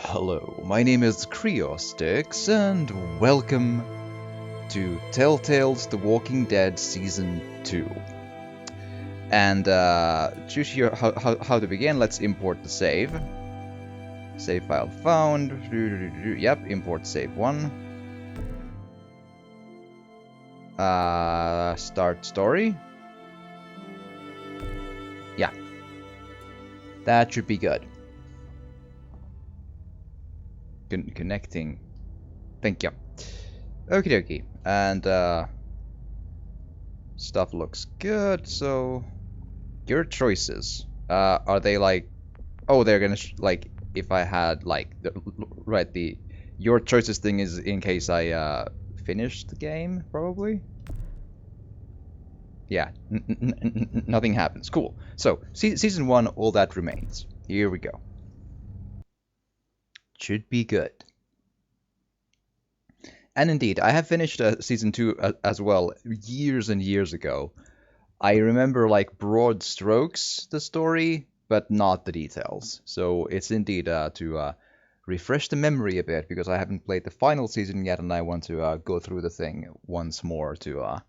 Hello, my name is Creostix, and welcome to Telltale's The Walking Dead Season 2. And choose here how to begin. Let's import the save. Save file found. Yep, import save 1. Start story. Yeah, that should be good. Connecting. Thank you. Okie dokie. And stuff looks good, so your choices. Are they like, oh, they're gonna like if I had like the your choices thing is in case I finish the game probably. Yeah, nothing happens. Cool. So season 1, all that remains. Here we go. Should be good. And indeed, I have finished season 2 as well years and years ago. I remember like broad strokes the story, but not the details. So it's indeed to refresh the memory a bit because I haven't played the final season yet, and I want to go through the thing once more to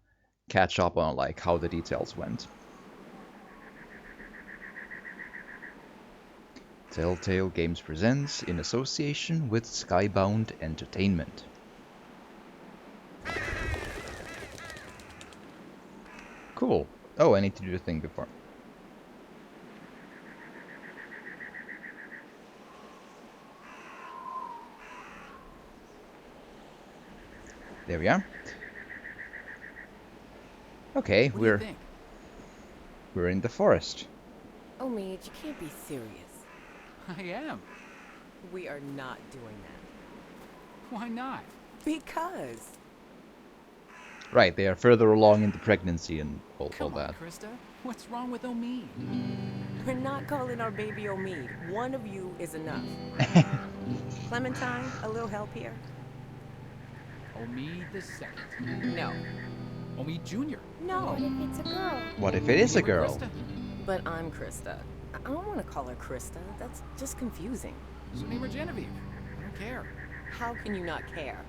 catch up on like how the details went. Telltale Games presents in association with Skybound Entertainment. Cool. Oh, I need to do the thing before. There we are. Okay, What do you think? we're in the forest. Oh, Mage, you can't be serious. I am. We are not doing that. Why not? Because. Right, they are further along in the pregnancy and all Come on, that. Krista. What's wrong with Omid? We're not calling our baby Omid. One of you is enough. Clementine, a little help here? Omid the second. No. Omid Jr. No. What if it's a girl? What if it is a You were girl? Krista? But I'm Krista. I don't want to call her Krista. That's just confusing. So name her Genevieve. I don't care. How can you not care?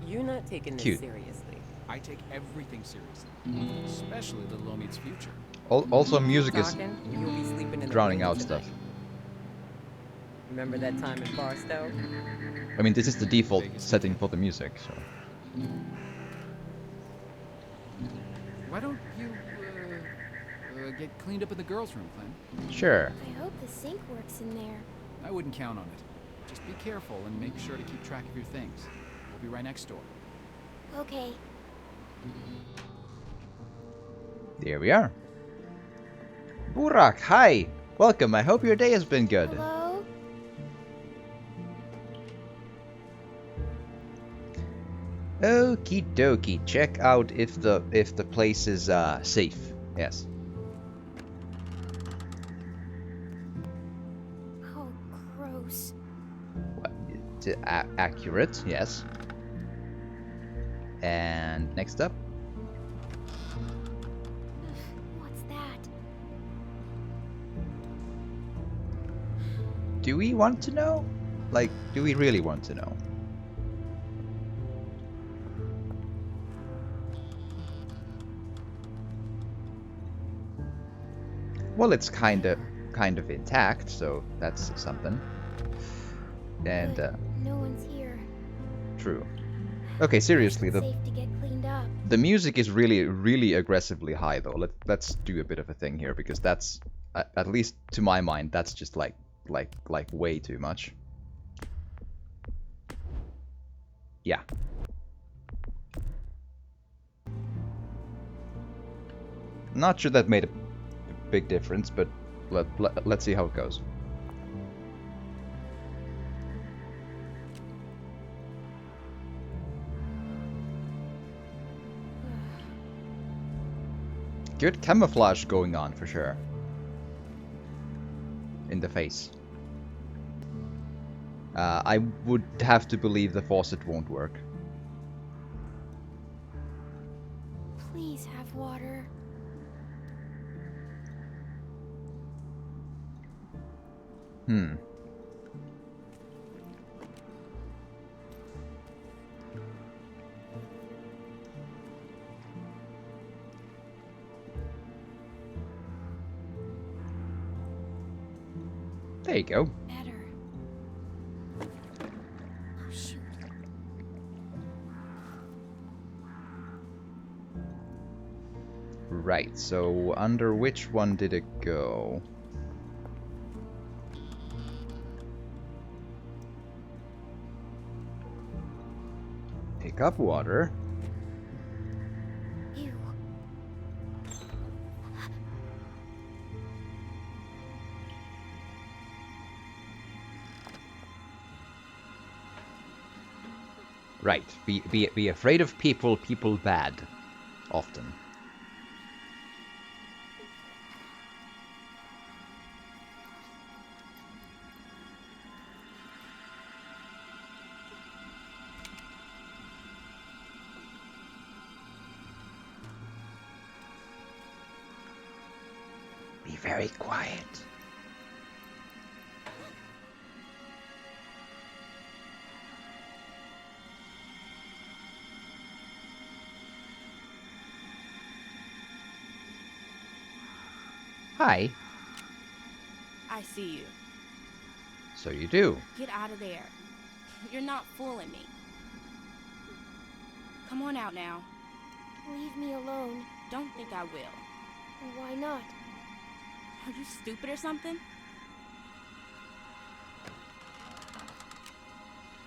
You're not taking this Cute. seriously. I take everything seriously, especially little Omid's future. Also, music is Talking, you'll be sleeping in the drowning wind out tonight. stuff. Remember that time in Barstow? I mean, this is the default setting for the music, so. Why don't you get cleaned up in the girls' room, Clem? Sure. I hope the sink works in there. I wouldn't count on it. Just be careful and make sure to keep track of your things. We'll be right next door. Okay. There we are. Burak, hi! Welcome, I hope your day has been good. Hello? Okie dokie, check out if the place is safe. Yes. Oh, gross. What, accurate, yes. And next up. What's that? Do we want to know? Like, do we really want to know? Well, it's kind of intact, so that's something. And But no one's here. true. Okay, seriously, It's the safe to get cleaned up. music is really aggressively high though. Let's do a bit of a thing here because that's at least to my mind that's just like way too much. Yeah. Not sure that made a big difference, but let's see how it goes. Good camouflage going on for sure. In the face. I would have to believe the faucet won't work. Please have water. Hmm. There you go. Better. Oh, shoot. Right, so under which one did it go? Pick up water. Ew. Right, be afraid of people, people bad. Often. Be very quiet. Hi. I see you. So you do. Get out of there. You're not fooling me. Come on out now. Leave me alone. Don't think I will. Why not? Are you stupid or something?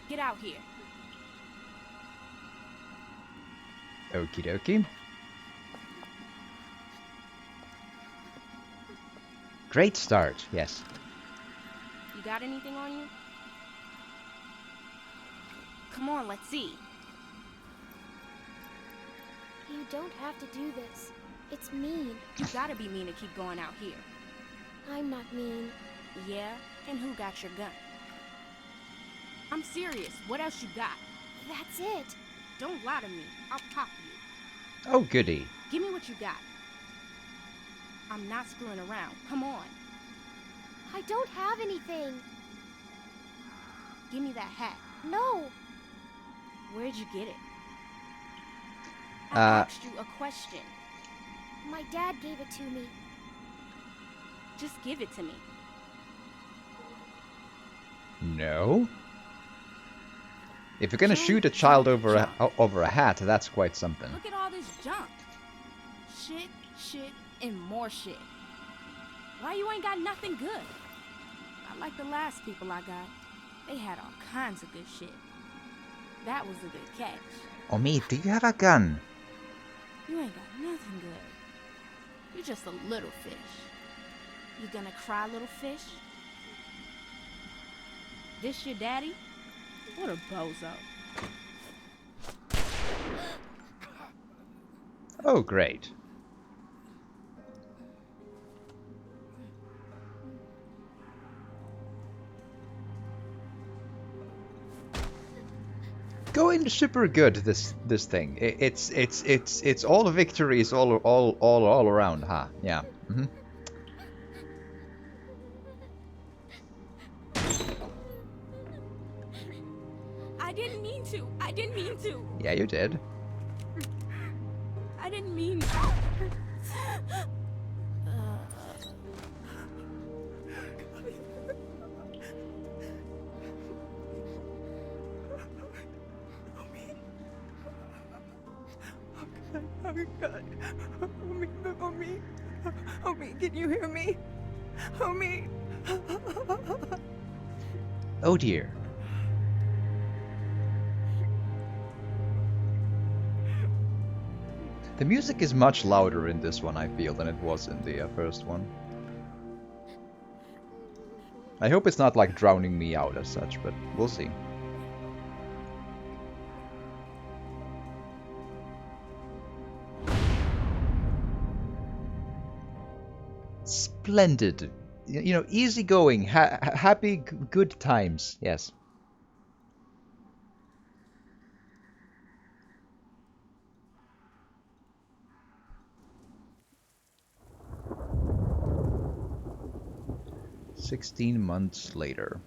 Get out here. Okie dokie. Great start, yes. You got anything on you? Come on, let's see. You don't have to do this. It's mean. You gotta be mean to keep going out here. I'm not mean. Yeah? And who got your gun? I'm serious. What else you got? That's it. Don't lie to me. I'll pop you. Oh, goody. Give me what you got. I'm not screwing around. Come on. I don't have anything. Give me that hat. No. Where'd you get it? Uh, I asked you a question. My dad gave it to me. Just give it to me. No. If you're gonna shoot a child over a hat, that's quite something. Look at all this junk. Shit, shit, and more shit. Why you ain't got nothing good? Not like the last people I got. They had all kinds of good shit. That was a good catch. Omi, do you have a gun? You ain't got nothing good. You're just a little fish. You gonna cry, little fish? This your daddy? What a bozo. Oh, great. Going super good, this thing. It's all victories all around, huh? Yeah. Mm-hmm. I didn't mean to. I didn't mean to. Yeah, you did. I didn't mean to. Oh God. Homie, can you hear me? Homie. Oh dear. The music is much louder in this one, I feel, than it was in the first one. I hope it's not like drowning me out as such, but we'll see. Splendid. You know, easygoing, happy, good times. Yes. 16 months later.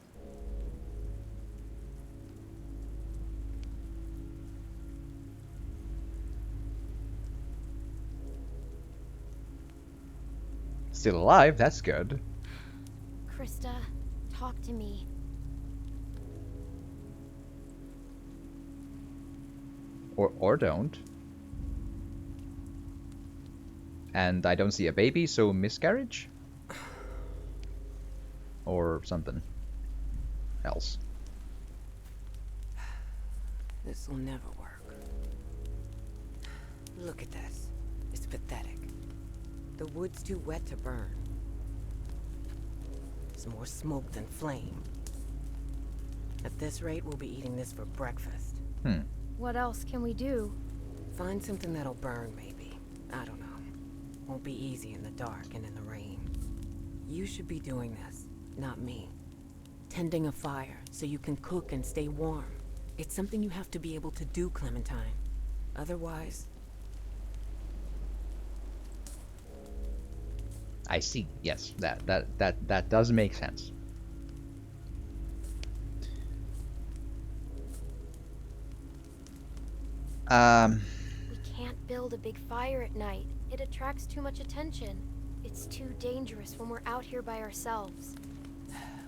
Still alive, that's good. Krista, talk to me. Or don't. And I don't see a baby, so miscarriage? Or something else. This will never work. Look at this. It's pathetic. The wood's too wet to burn. It's more smoke than flame. At this rate, we'll be eating this for breakfast. What else can we do? Find something that'll burn, maybe. I don't know. Won't be easy in the dark and in the rain. You should be doing this, not me. Tending a fire so you can cook and stay warm. It's something you have to be able to do, Clementine. Otherwise... I see. Yes, that does make sense. We can't build a big fire at night. It attracts too much attention. It's too dangerous when we're out here by ourselves.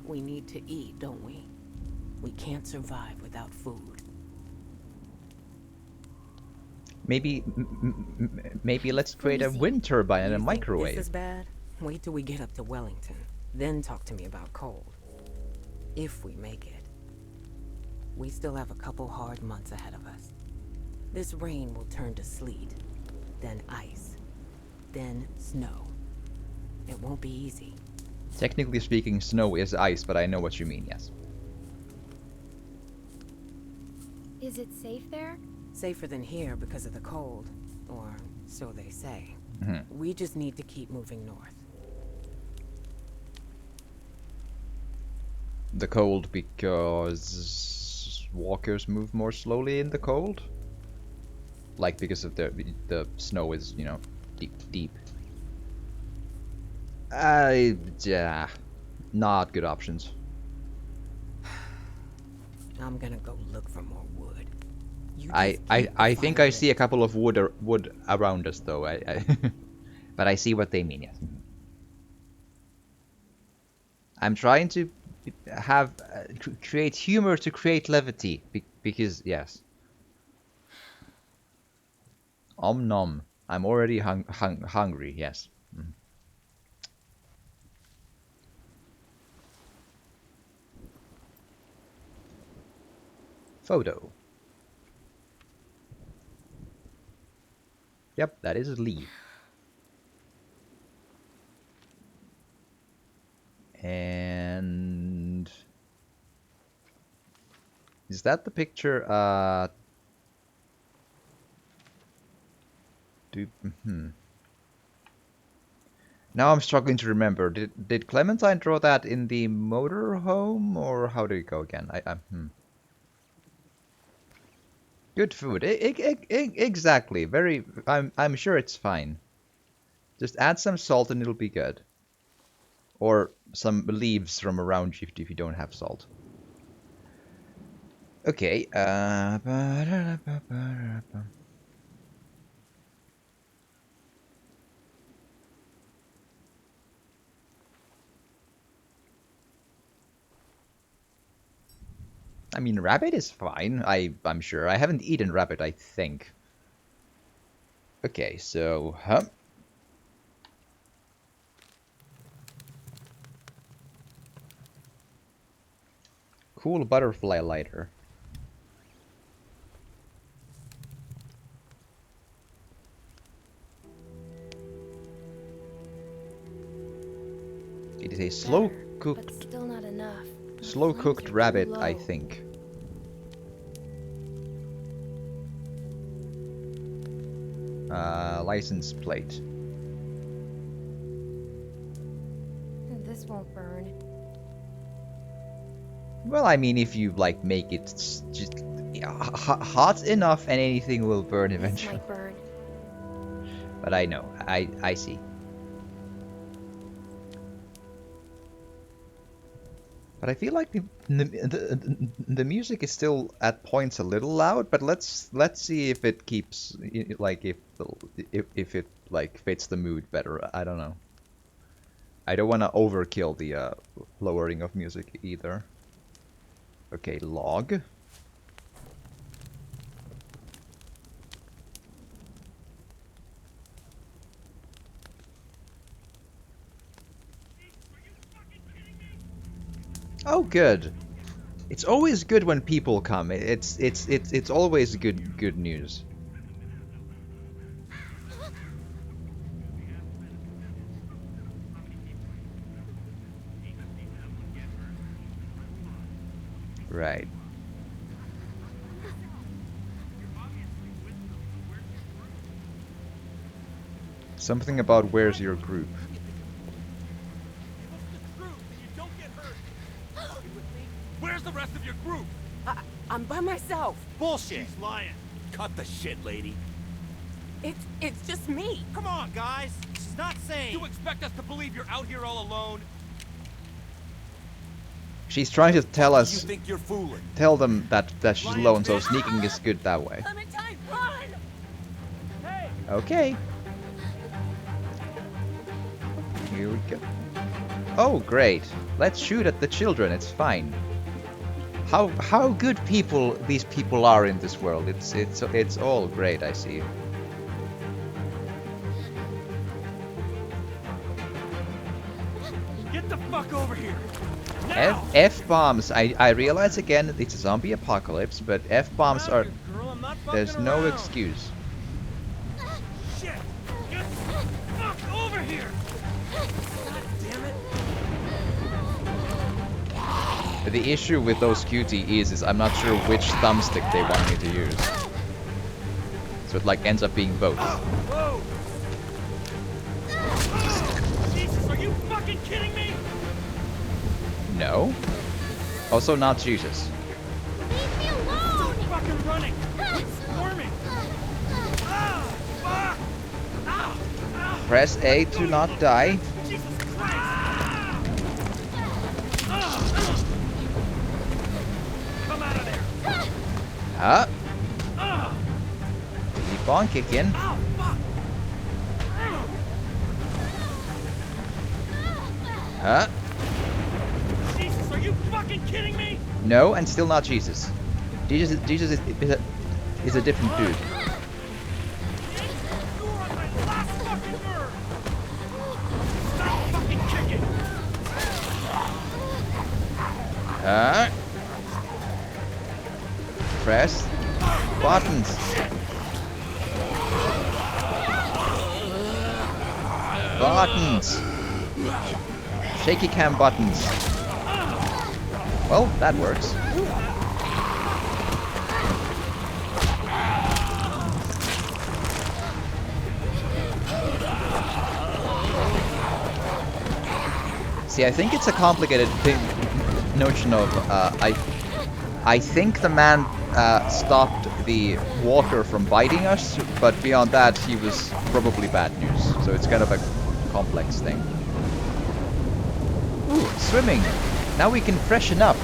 We need to eat, don't we? We can't survive without food. Maybe let's create a wind turbine and a You think microwave. this is bad? Wait till we get up to Wellington. Then talk to me about cold. If we make it. We still have a couple hard months ahead of us. This rain will turn to sleet, then ice, then snow. It won't be easy. Technically speaking, snow is ice, but I know what you mean, yes. Is it safe there? Safer than here because of the cold, or so they say. We just need to keep moving north. The cold because walkers move more slowly in the cold? Like because of the snow is, you know, deep. Yeah, not good options. I'm gonna go look for more wood. You I just keep the think fire I see lit. a couple of wood around us though. But I see what they mean. Yes. I'm trying to have create humor to create levity because yes. Om nom. I'm already hungry. Yes. Photo. Yep, that is Lee. And is that the picture? Now I'm struggling to remember. Did Clementine draw that in the motorhome, or how did it go again? Good food. Exactly. Very. I'm sure it's fine. Just add some salt and it'll be good. Or some leaves from around you if you don't have salt. Okay. I mean, rabbit is fine. I'm sure. I haven't eaten rabbit, I think. Okay, so, cool butterfly lighter. It is a slow Better, but cooked still not enough. The slow flames cooked are too rabbit, I low. think. License plate. This won't burn. Well, I mean, if you like make it just hot enough, and anything will burn This eventually. might burn. But I know, I see. But I feel like the music is still at points a little loud. But let's see if it keeps like if it like fits the mood better. I don't know. I don't want to overkill the lowering of music either. Okay, log. Oh, good. It's always good when people come. It's always good news. Right. Something about where's your group? Where's the rest of your group? I'm by myself. Bullshit. She's lying. Cut the shit, lady. It's just me. Come on, guys. She's not sane. You expect us to believe you're out here all alone? She's trying to tell us. You think you're fooling? Tell them that she's alone, so sneaking is good that way. Clementine, run! Hey. Okay. Here we go. Oh, great. Let's shoot at the children. It's fine. How good these people are in this world. It's all great, I see. Get the fuck over here. Now. F-bombs. I realize again it's a zombie apocalypse, but F-bombs are there's no excuse. Shit. Get the fuck over here. God damn it. The issue with those QTEs is I'm not sure which thumbstick they want me to use. So it like ends up being both. Whoa! Jesus, are you fucking kidding me? No. Also not Jesus. Leave me alone! Stop fucking running! Quit squirming! Ah! Fuck! Ow! Ow! Press A to not die. Jesus Christ! Come out of there! Huh? Ah! Keep on kicking. Ow! Fuck! Huh? Jesus, are you fucking kidding me? No, and still not Jesus. Jesus is a different dude. You are on my last fucking nerve! Stop fucking kicking! Press buttons. Buttons. Shaky cam buttons. Well, that works. See, I think it's a complicated notion of I think the man stopped the walker from biting us, but beyond that, he was probably bad news. So it's kind of a complex thing. Ooh, swimming. Now we can freshen up.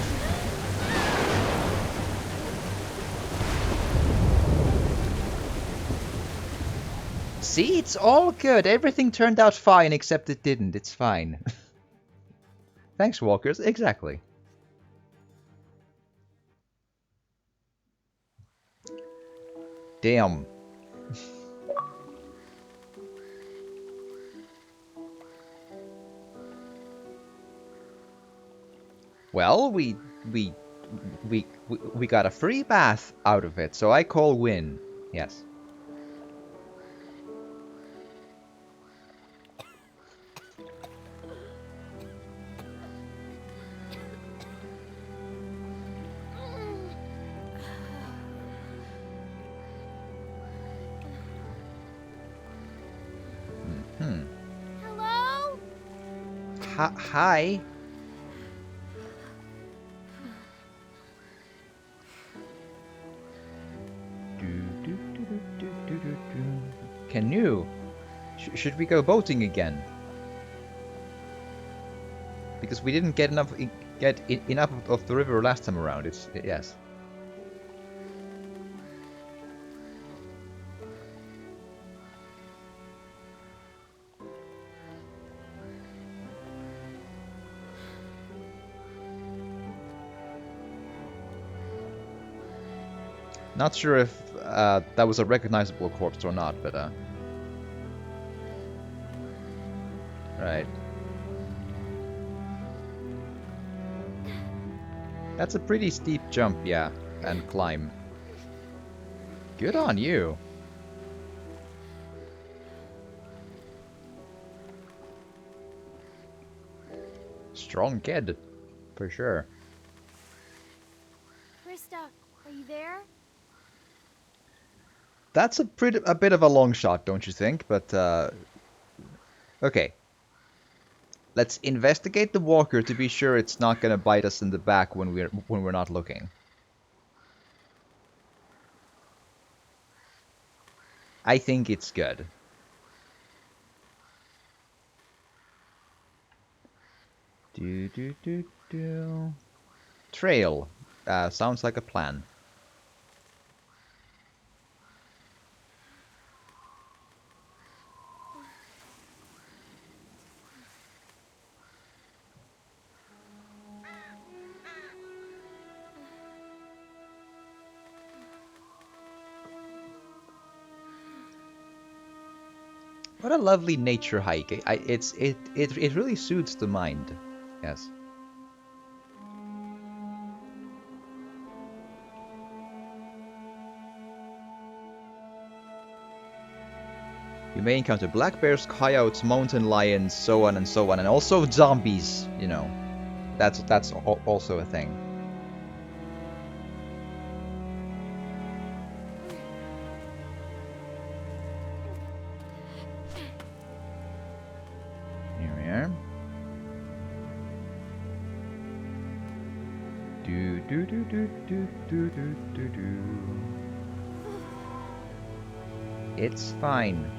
See, it's all good. Everything turned out fine, except it didn't. It's fine. Thanks, walkers. Exactly. Damn. Well, we got a free bath out of it, so I call win. Yes. Hello? Hi. Canoe. Should we go boating again? Because we didn't get enough enough of the river last time around. It's yes. Not sure if that was a recognizable corpse or not, but right. That's a pretty steep jump, yeah, and climb. Good on you. Strong kid, for sure. Krista, are you there? That's a bit of a long shot, don't you think? But okay. Let's investigate the walker to be sure it's not gonna bite us in the back when we're not looking. I think it's good. Do. Trail. Sounds like a plan. What a lovely nature hike. It really suits the mind. Yes. You may encounter black bears, coyotes, mountain lions, so on and so on, and also zombies. You know, that's also a thing. Here we are. Do. It's fine.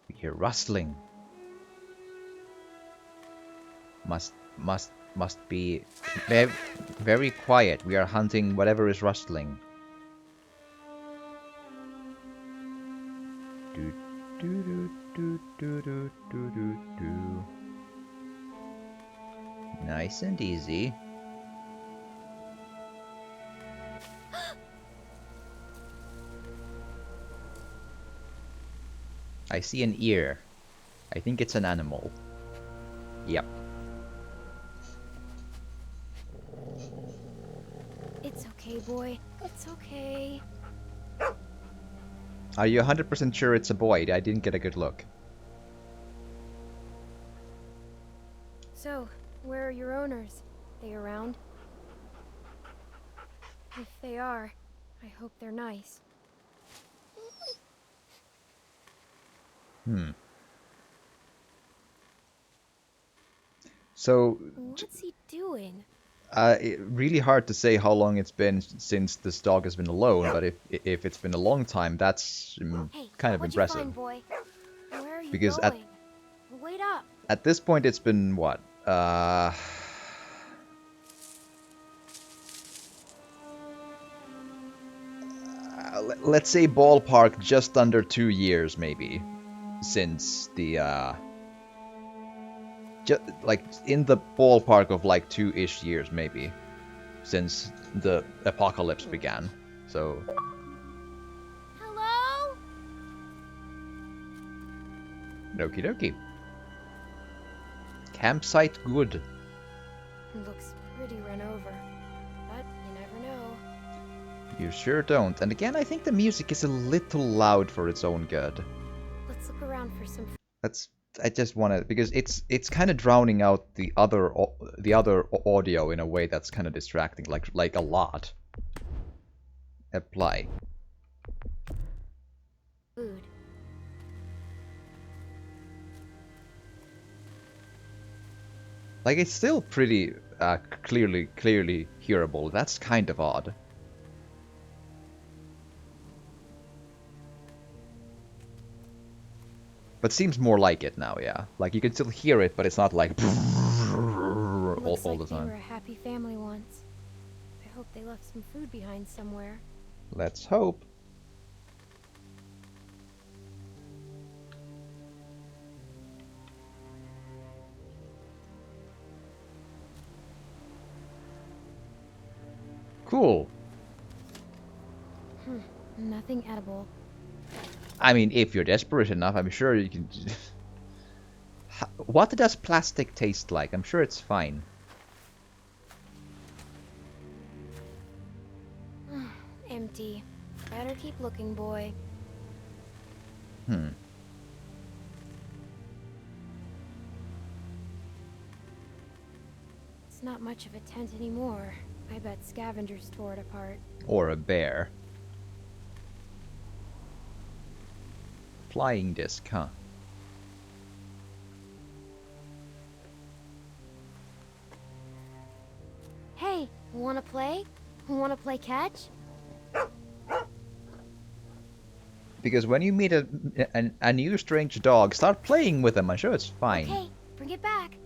We hear rustling. Must be very quiet. We are hunting whatever is rustling. Do. Nice and easy. I see an ear. I think it's an animal. Yep. It's okay, boy. It's okay. Are you 100% sure it's a boy? I didn't get a good look. So, where are your owners? They around? If they are, I hope they're nice. So, What's he doing? really hard to say how long it's been since this dog has been alone, but if it's been a long time, that's Hey, kind of what'd impressive. You find, boy? Where are you Because going? Wait up. at this point, it's been what? Let's say ballpark just under 2 years, maybe, since the like in the ballpark of like 2-ish years, maybe, since the apocalypse began. So. Hello? Okie dokie. Campsite good. Looks pretty run over, but you never know. You sure don't. And again, I think the music is a little loud for its own good. Let's look around for some. I just want to, because it's kind of drowning out the other audio in a way that's kind of distracting, like a lot. Apply. food. Like, it's still pretty clearly hearable. That's kind of odd. But seems more like it now, yeah. Like, you can still hear it, but it's not like all Looks like the they were time. a happy family once. I hope they left some food behind somewhere. Let's hope. Cool. Nothing edible. I mean, if you're desperate enough, I'm sure you can... What does plastic taste like? I'm sure it's fine. Empty. Better keep looking, boy. Hmm. It's not much of a tent anymore. I bet scavengers tore it apart. Or a bear. Flying disc, huh? Hey, wanna play? Wanna play catch? Because when you meet a new strange dog, start playing with them. I'm sure it's fine. Okay, bring it back.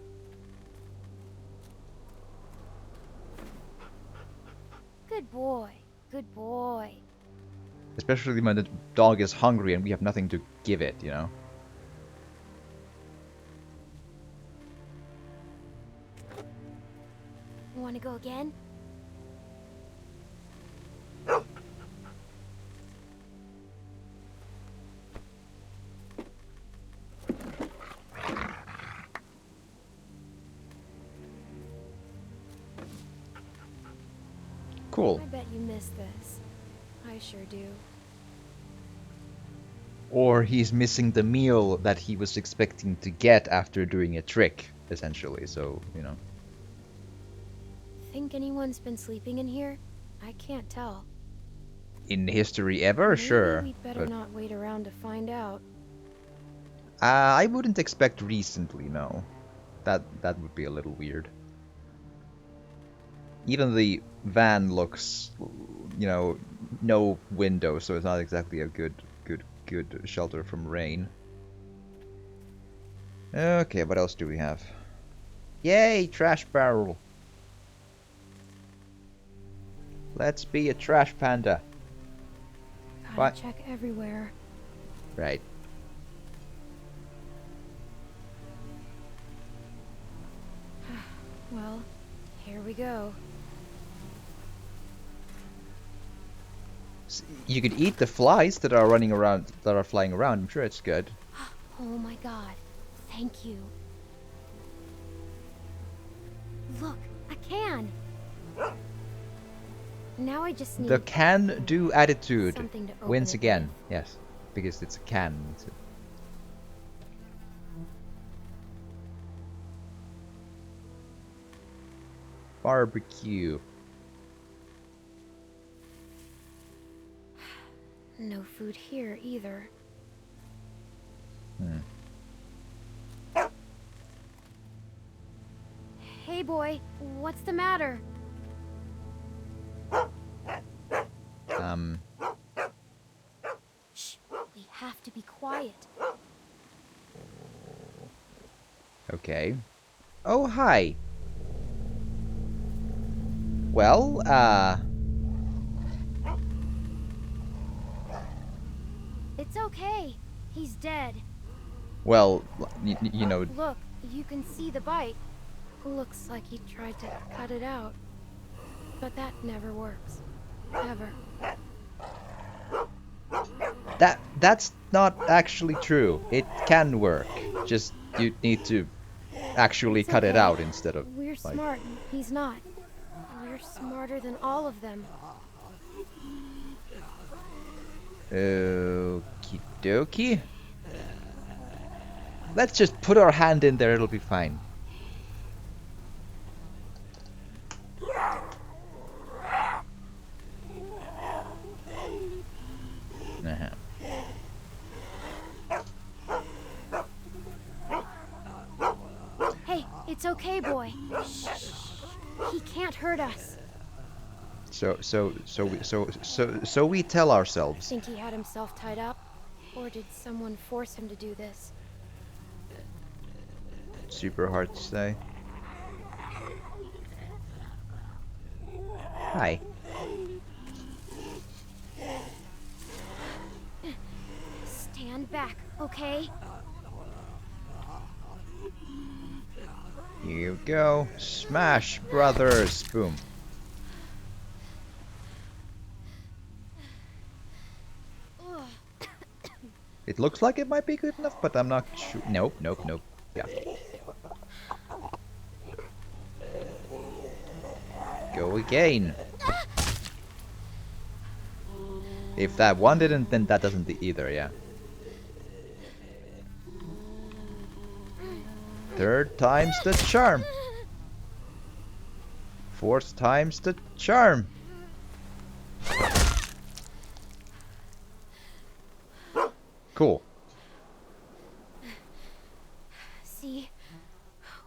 Good boy. Good boy. Especially when the dog is hungry and we have nothing to give it, you know? Wanna go again? Cool. I bet you miss this. I sure do. Or he's missing the meal that he was expecting to get after doing a trick, essentially, so, you know. Think anyone's been sleeping in here? I can't tell. In history ever? Maybe Sure. we'd better But not wait around to find out. I wouldn't expect recently, no. That would be a little weird. Even the van looks, you know, no window, so it's not exactly a good shelter from rain. Okay, what else do we have? Yay, trash barrel. Let's be a trash panda. Gotta What? check everywhere. Right. Well, here we go. You could eat the flies that are running around, that are flying around. I'm sure it's good. Oh my god. Thank you. Look, a can. Now I just need The can-do attitude something to open wins it again. with. Yes, because it's a can. Barbecue. No food here either. Hey boy, what's the matter? Shh, we have to be quiet. Okay. Oh, hi. Well, It's okay. He's dead. well, you know, Look, you can see the bite. Looks like he tried to cut it out. But that never works. Ever. that's not actually true. It can work. Just you need to actually It's cut it okay. out instead of We're like, smart. He's not. We're smarter than all of them. Okie dokie. Let's just put our hand in there, it'll be fine. Uh-huh. It's okay, boy. Shh. He can't hurt us. So we tell ourselves. Think he had himself tied up? Or did someone force him to do this? Super hard to say. Hi. Stand back, okay? Here you go. Smash, brothers. Boom. It looks like it might be good enough, but I'm not sure. Nope, nope, nope. Yeah. Go again. If that one didn't, then that doesn't either, yeah. Third time's the charm. Fourth time's the charm. Cool. See?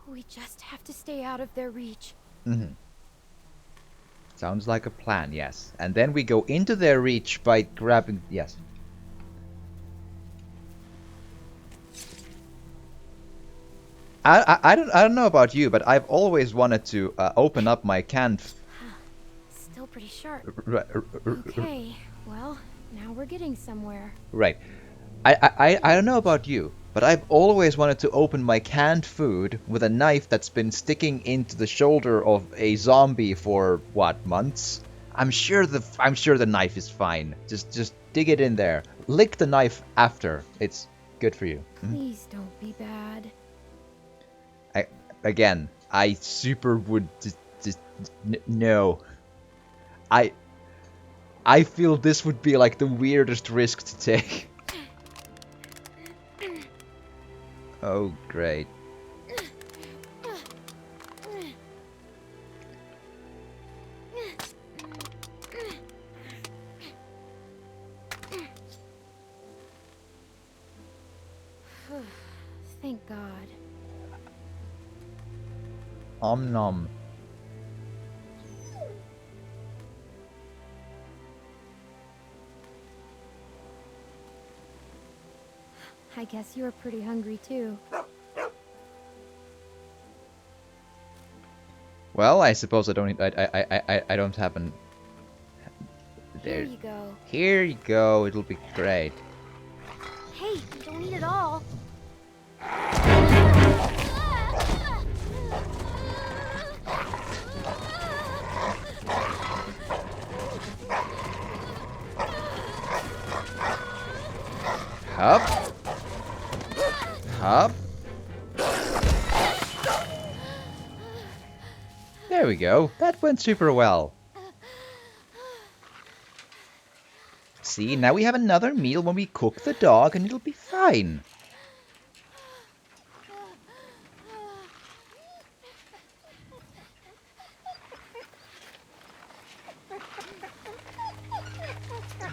We just have to stay out of their reach. Mm-hmm. Sounds like a plan, yes. And then we go into their reach by grabbing... Yes. I don't know about you, but I've always wanted to open up my canned... Still pretty sharp. Right. Okay, well, now we're getting somewhere. Right. I don't know about you, but I've always wanted to open my canned food with a knife that's been sticking into the shoulder of a zombie for what, months? I'm sure the knife is fine. Just dig it in there. Lick the knife after. It's good for you. Please don't be bad. I super would just no. I feel this would be like the weirdest risk to take. Oh, great. Thank God. Om nom. I guess you're pretty hungry too. Well, I suppose I don't. I don't have an. Here you go. Here you go. It'll be great. Hey, you don't eat it all. Hup. Hup. There we go. That went super well. See, now we have another meal when we cook the dog and it'll be fine.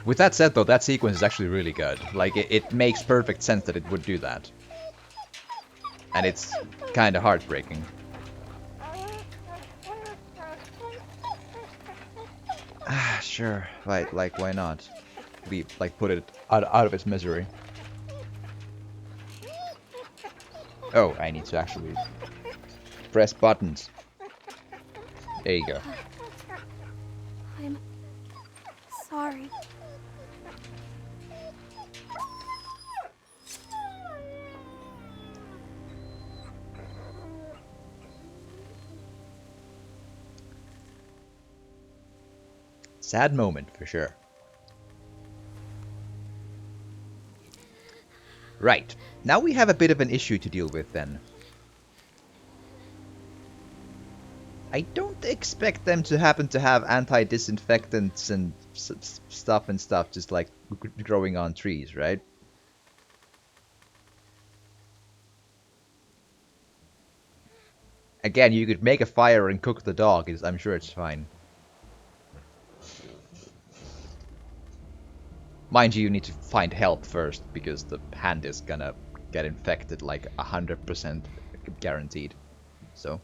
With that said, though, that sequence is actually really good. Like, it makes perfect sense that it would do that. And it's kind of heartbreaking. Ah, sure. Right, like, why not? We, like, put it out of its misery. Oh, I need to actually press buttons. There you go. I'm sorry. Sad moment, for sure. Right. Now we have a bit of an issue to deal with, then. I don't expect them to happen to have anti-disinfectants and stuff just like growing on trees, right? Again, you could make a fire and cook the dog. I'm sure it's fine. Mind you, you need to find help first, because the hand is gonna get infected like 100% guaranteed. So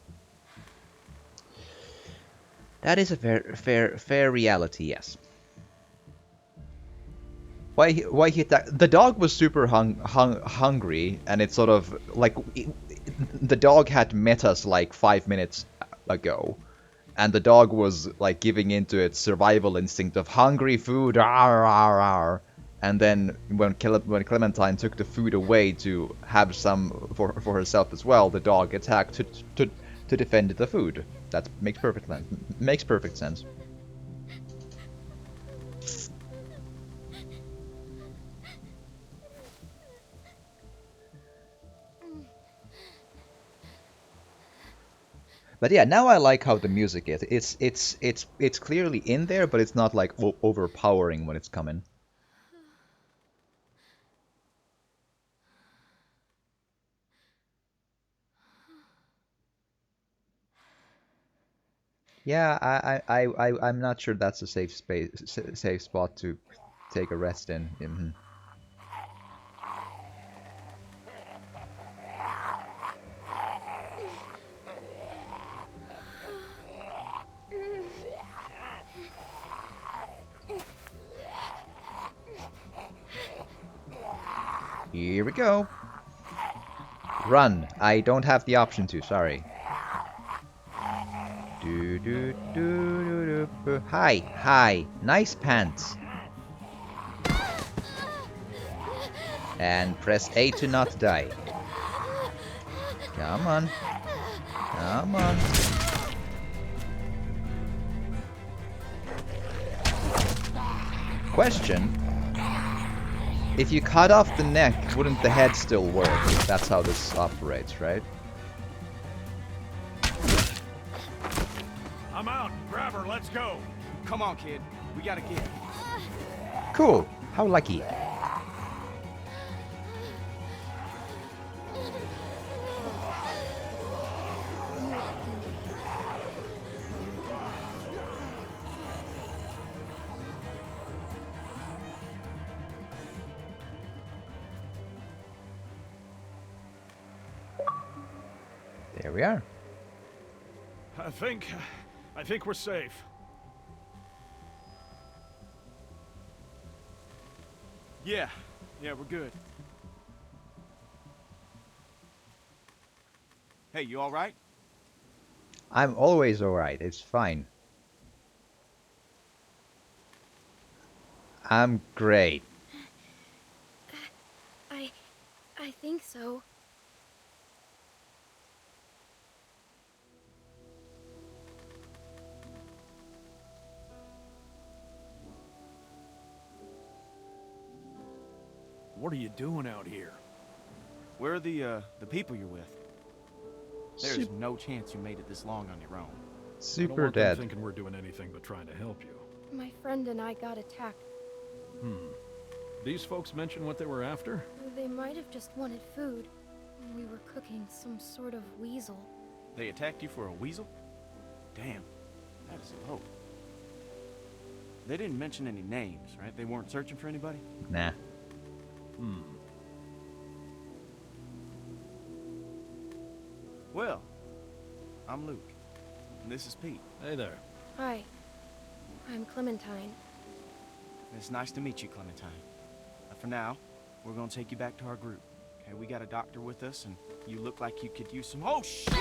that is a fair reality, yes. Why he attacked? The dog was super hungry, and it's sort of like the dog had met us like 5 minutes ago, and the dog was like giving into its survival instinct of hungry food, rawr, rawr, rawr. And then when Clementine took the food away to have some for herself as well, the dog attacked to defend the food. That makes perfect sense. But yeah, now I like how the music is. It's clearly in there, but it's not like overpowering when it's coming. Yeah, I'm not sure that's a safe spot to take a rest in. Mm-hmm. Here we go. Run. I don't have the option to, sorry. Hi, hi. Nice pants. And press A to not die. Come on. Come on. Question. If you cut off the neck, wouldn't the head still work? That's how this operates, right? I'm out. Grab her. Let's go. Come on, kid. We gotta get. Cool. How lucky. There we are. I think we're safe. Yeah, we're good. Hey, you all right? I'm always alright. It's fine. I'm great. I think so. What are you doing out here? Where are the people you're with? There's no chance you made it this long on your own. I don't Super want them dead. thinking we're doing anything but trying to help you. My friend and I got attacked. These folks mention what they were after? They might have just wanted food. We were cooking some sort of weasel. They attacked you for a weasel? Damn, that is low. They didn't mention any names, right? They weren't searching for anybody? Nah. Well, I'm Luke, and this is Pete. Hey there. Hi, I'm Clementine. It's nice to meet you, Clementine. For now, we're gonna take you back to our group. Okay, we got a doctor with us, and you look like you could use some— Oh, shit!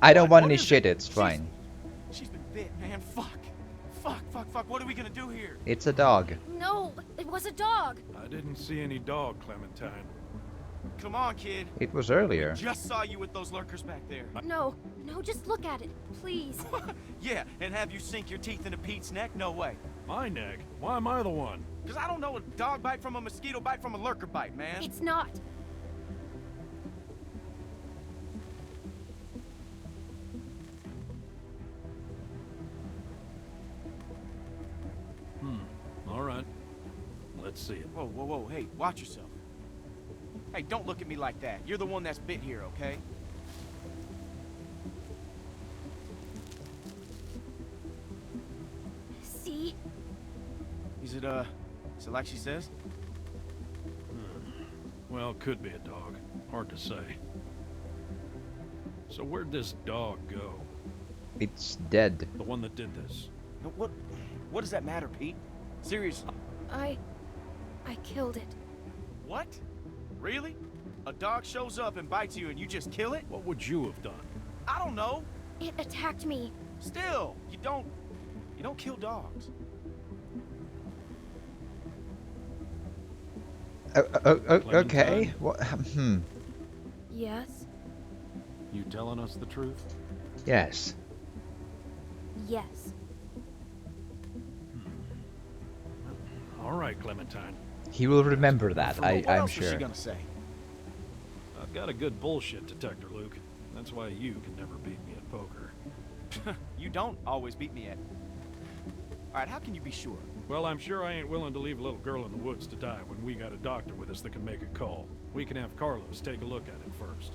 I don't want any shit, it's fine. She's been bit, man. Fuck. What are we gonna do here? It's a dog. No, it was a dog. I didn't see any dog, Clementine. Come on, kid. It was earlier. Just saw you with those lurkers back there. No, just look at it, please. Yeah, and have you sink your teeth into Pete's neck? No way. My neck? Why am I the one? Because I don't know a dog bite from a mosquito bite from a lurker bite, man. It's not. All right. Let's see it. Whoa, hey, watch yourself. Hey, don't look at me like that. You're the one that's bit here, okay? See? Is it like she says? Well, could be a dog. Hard to say. So where'd this dog go? It's dead. The one that did this? No, what does that matter, Pete? Seriously. I killed it. What? Really? A dog shows up and bites you and you just kill it? What would you have done? I don't know. It attacked me. Still, you don't kill dogs. Okay. What? Yes. You telling us the truth? Yes. Yes. All right, Clementine. He will remember that, For real, what I'm else was sure. she gonna say? I've got a good bullshit detector, Luke. That's why you can never beat me at poker. You don't always beat me at. All right, how can you be sure? Well, I'm sure I ain't willing to leave a little girl in the woods to die when we got a doctor with us that can make a call. We can have Carlos take a look at it first.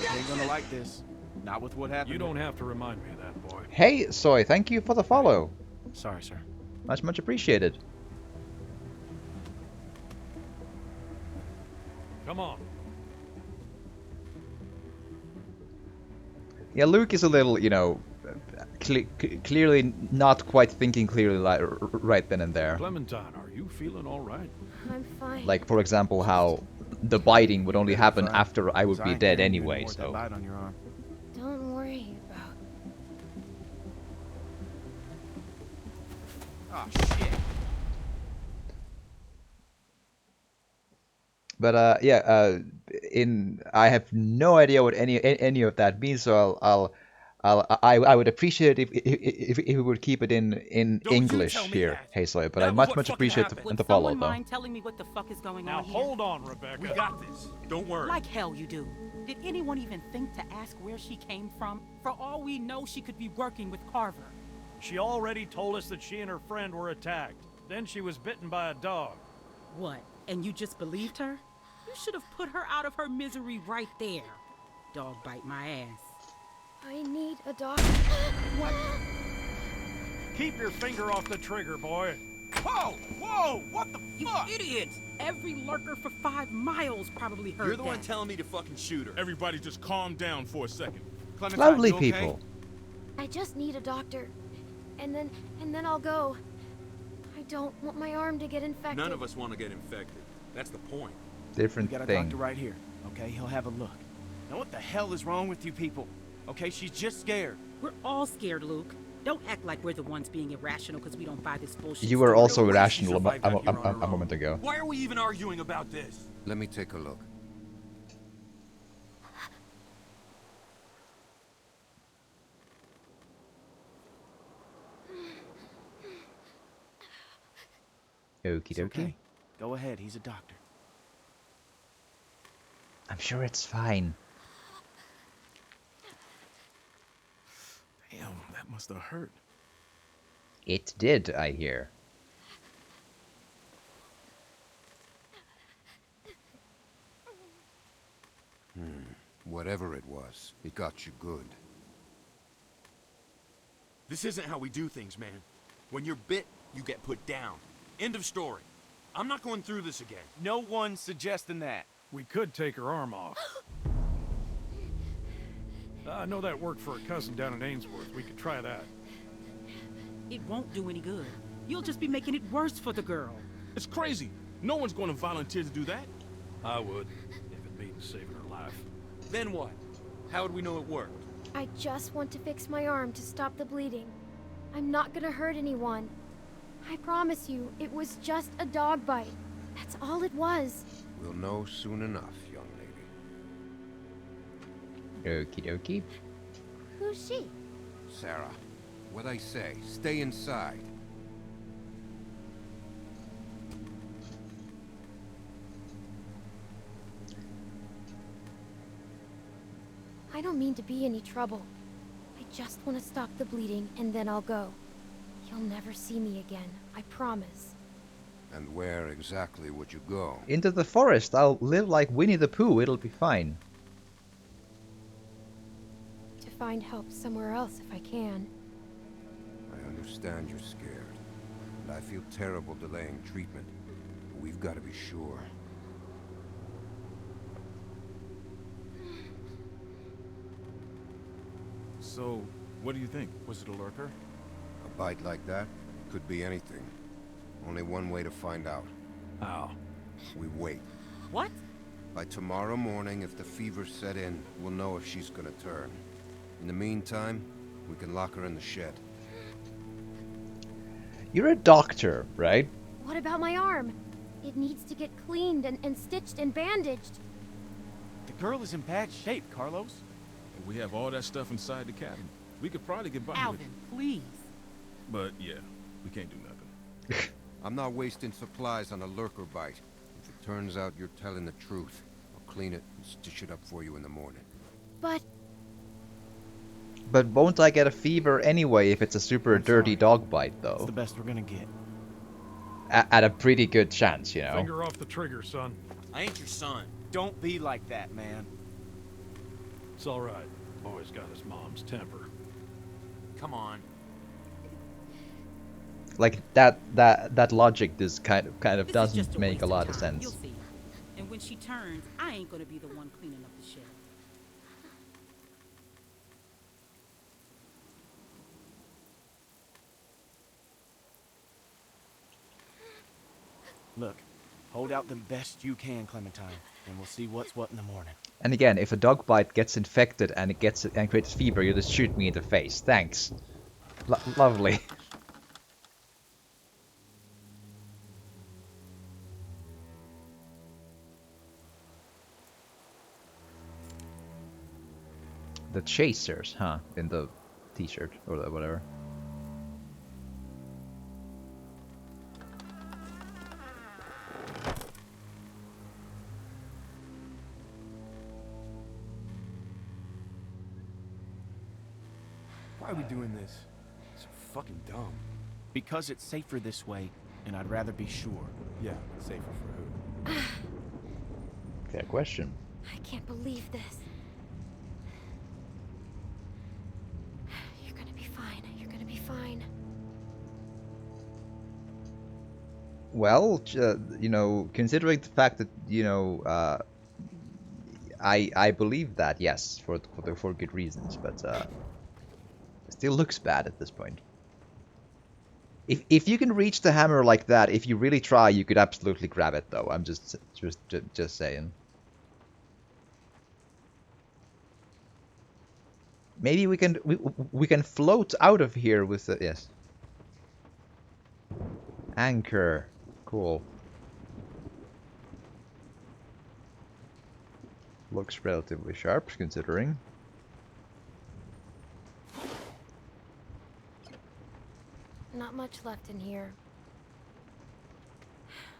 You ain't gonna like this. Not with what happened. You don't have to remind me of that, boy. Hey, Soy, thank you for the follow. Sorry, sir. Much appreciated. Come on. Yeah, Luke is a little, you know, clearly not quite thinking clearly right then and there. Clementine, are you feeling all right? I'm fine. Like, for example, how the biting would only happen Fine. after I would So be ain't dead carrying you anyway, anymore with that so... bite on your arm. Don't worry about. Oh shit. But yeah, I have no idea what any of that means, so I would appreciate it if we would keep it in Don't you English tell me here, that. Hey Soy, but That I was much what fucking appreciate happened. the follow Someone though. mind telling me what the fuck is going Now on here? hold on, Rebecca. We got this. Don't worry. Like hell you do. Did anyone even think to ask where she came from? For all we know, she could be working with Carver. She already told us that she and her friend were attacked. Then she was bitten by a dog. What? And you just believed her? You should have put her out of her misery right there. Dog bite my ass. I need a doctor. What? Keep your finger off the trigger, boy. Whoa! Whoa! What the You fuck? idiots! Every lurker for 5 miles probably heard You're the one that. telling me to fucking shoot her. Everybody just calm down for a second. Clementine, Lovely you okay? people. I just need a doctor. And then I'll go. I don't want my arm to get infected. None of us want to get infected. That's the point. We Different got a thing. doctor right here. Okay, he'll have a look. Now what the hell is wrong with you people? Okay, she's just scared. We're all scared, Luke. Don't act like we're the ones being irrational because we don't buy this bullshit. You were story. also way she irrational survived out here on her a moment ago. Why are we even arguing about this? Let me take a look. Okie It's dokie. okay. Go ahead, he's a doctor. I'm sure it's fine. Damn, that must have hurt. It did, I hear. Whatever it was, it got you good. This isn't how we do things, man. When you're bit, you get put down. End of story. I'm not going through this again. No one's suggesting that. We could take her arm off. I know that worked for a cousin down in Ainsworth. We could try that. It won't do any good. You'll just be making it worse for the girl. It's crazy. No one's going to volunteer to do that. I would, if it means saving her life. Then what? How would we know it worked? I just want to fix my arm to stop the bleeding. I'm not gonna hurt anyone. I promise you, it was just a dog bite. That's all it was. We'll know soon enough, young lady. Okie dokie. Who's she? Sarah, what I say, stay inside. I don't mean to be any trouble. I just want to stop the bleeding and then I'll go. You'll never see me again, I promise. And where exactly would you go? Into the forest. I'll live like Winnie the Pooh. It'll be fine. To find help somewhere else if I can. I understand you're scared. And I feel terrible delaying treatment. But we've got to be sure. So, what do you think? Was it a lurker? A bite like that could be anything. Only one way to find out. How? We wait. What? By tomorrow morning, if the fever set in, we'll know if she's gonna turn. In the meantime, we can lock her in the shed. You're a doctor, right? What about my arm? It needs to get cleaned and stitched and bandaged. The girl is in bad shape, Carlos. We have all that stuff inside the cabin. We could probably get by with Alvin, it. please. But yeah, we can't do nothing. I'm not wasting supplies on a lurker bite. If it turns out you're telling the truth, I'll clean it and stitch it up for you in the morning. But But won't I get a fever anyway if it's a super I'm dirty sorry. dog bite, It's though? the best we're gonna get. At a pretty good chance, you know? Finger off the trigger, son. I ain't your son. Don't be like that, man. It's all right. Boy's got his mom's temper. Come on. Like, that logic just kind of This is doesn't just make a waste lot of time. You'll sense. see. And when she turns, I ain't gonna be the one cleaning up the shed. Look, hold out the best you can, Clementine, and we'll see what's what in the morning. And again, if a dog bite gets infected and it gets and creates fever, you just shoot me in the face. Thanks. Lovely. The Chasers, huh? In the t-shirt or whatever. Why are we doing this? It's fucking dumb. Because it's safer this way, and I'd rather be sure. Yeah, safer for who? Fair question. I can't believe this. You're gonna be fine. You're gonna be fine. Well, you know, considering the fact that, you know, I believe that, yes, for good reasons, but it still looks bad at this point. If you can reach the hammer like that, if you really try, you could absolutely grab it, though. I'm just saying. Maybe we can float out of here with the yes. Anchor. Cool. Looks relatively sharp, considering. Not much left in here.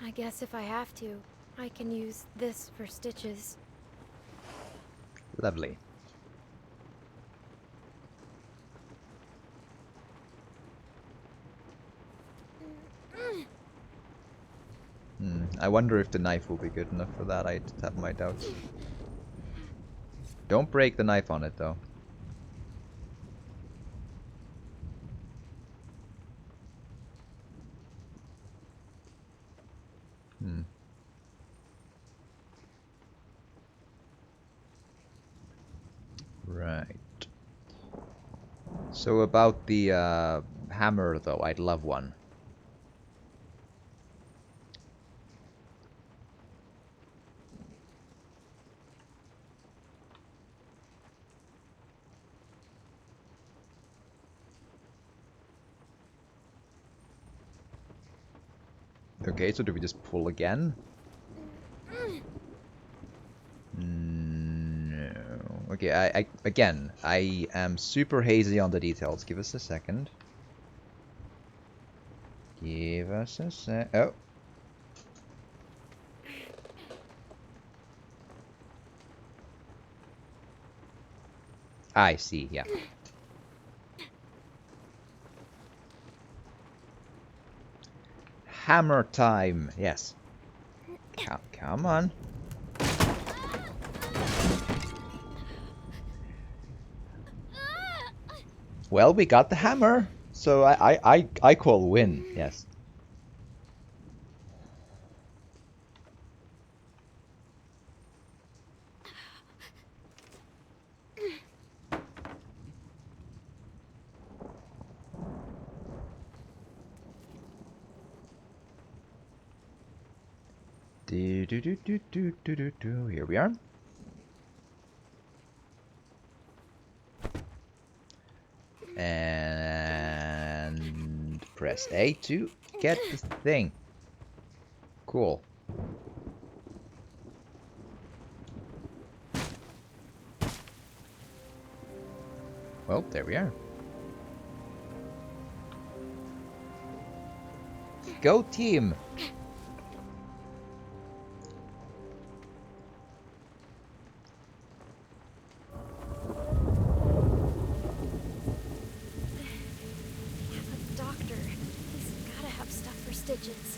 I guess if I have to, I can use this for stitches. Lovely. I wonder if the knife will be good enough for that. I have my doubts. Don't break the knife on it, though. Right. So about the hammer, though, I'd love one. Okay, so do we just pull again? No. Okay, again, I am super hazy on the details. Give us a second. Give us a sec. Oh. I see, yeah. Hammer time, yes. Come on. Well, we got the hammer, so I call win, yes. Here we are. And press A to get the thing. Cool. Well, there we are. Go team! Stitches.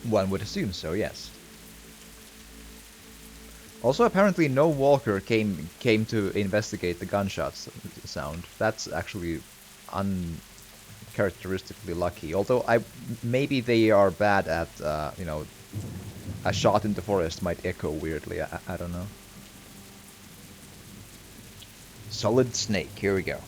One would assume so, yes. Also, apparently no walker came to investigate the gunshots sound. That's actually uncharacteristically lucky. Although maybe they are bad at you know, a shot in the forest might echo weirdly. I don't know. Solid snake. Here we go.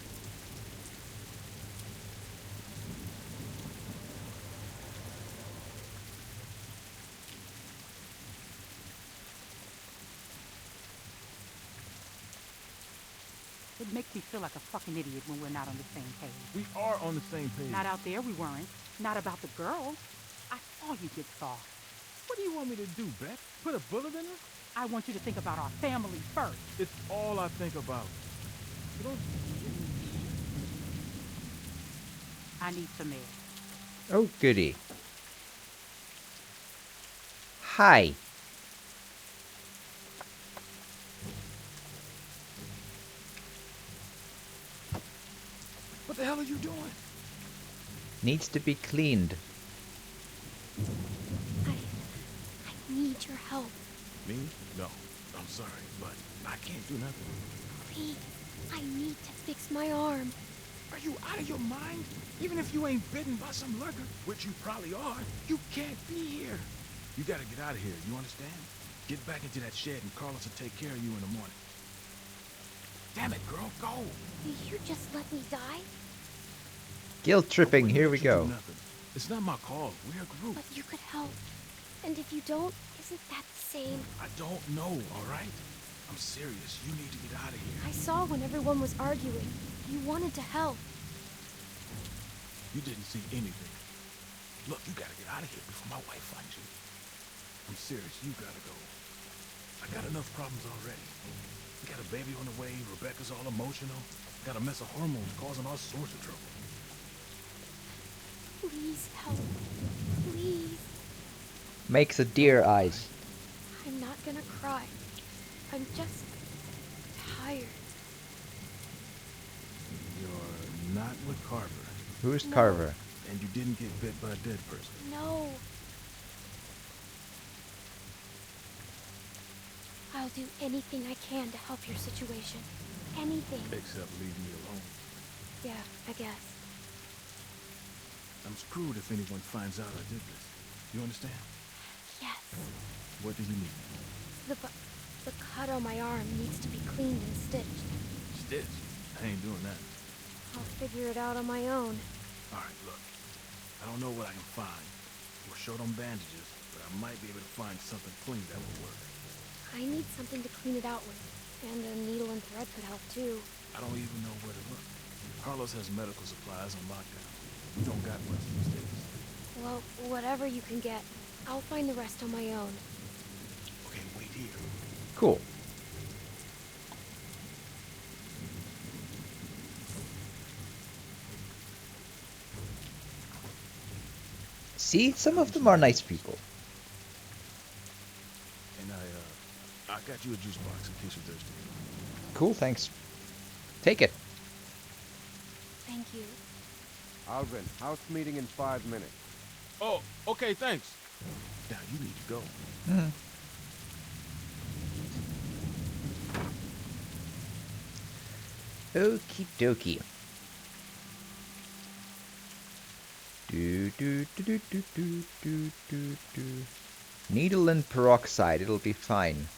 It makes me feel like a fucking idiot when we're not on the same page. We are on the same page. Not out there, we weren't. Not about the girl. I saw you get soft. What do you want me to do, Beth? Put a bullet in her? I want you to think about our family first. It's all I think about. You don't... I need some air. Oh, goody. Hi. What the hell are you doing? Needs to be cleaned. I need your help. Me? No. I'm sorry, but I can't do nothing. Please, I need to fix my arm. Are you out of your mind? Even if you ain't bitten by some lurker, which you probably are, you can't be here. You gotta get out of here, you understand? Get back into that shed and Carlos will take care of you in the morning. Damn it, girl, go! Will you just let me die? Guilt tripping, here we go. It's not my call, we're a group. But you could help. And if you don't, isn't that the same? I don't know, alright? I'm serious, you need to get out of here. I saw when everyone was arguing. You wanted to help. You didn't see anything. Look, you gotta get out of here before my wife finds you. I'm serious, you gotta go. I got enough problems already. We got a baby on the way, Rebecca's all emotional. Got a mess of hormones causing all sorts of trouble. Please help. Please. Make the deer eyes. I'm not gonna cry. I'm just tired. You're not with Carver. Who's No. Carver? And you didn't get bit by a dead person. No. I'll do anything I can to help your situation. Anything. Except leave me alone. Yeah, I guess. I'm screwed if anyone finds out I did this. You understand? Yes. What do you need? The cut on my arm needs to be cleaned and stitched. Stitch? I ain't doing that. I'll figure it out on my own. Alright, look. I don't know what I can find. We're short on bandages, but I might be able to find something clean that will work. I need something to clean it out with. And a needle and thread could help too. I don't even know where to look. Carlos has medical supplies on lockdown. We don't got much these days. Well, whatever you can get. I'll find the rest on my own. Okay, wait here. Cool. See, some of them are nice people. And I got you a juice box in case you're thirsty. Cool, thanks. Take it. Thank you. Alvin, house meeting in 5 minutes. Oh, okay, thanks. Now you need to go. Okie dokie. Do. Needle and peroxide, it'll be fine.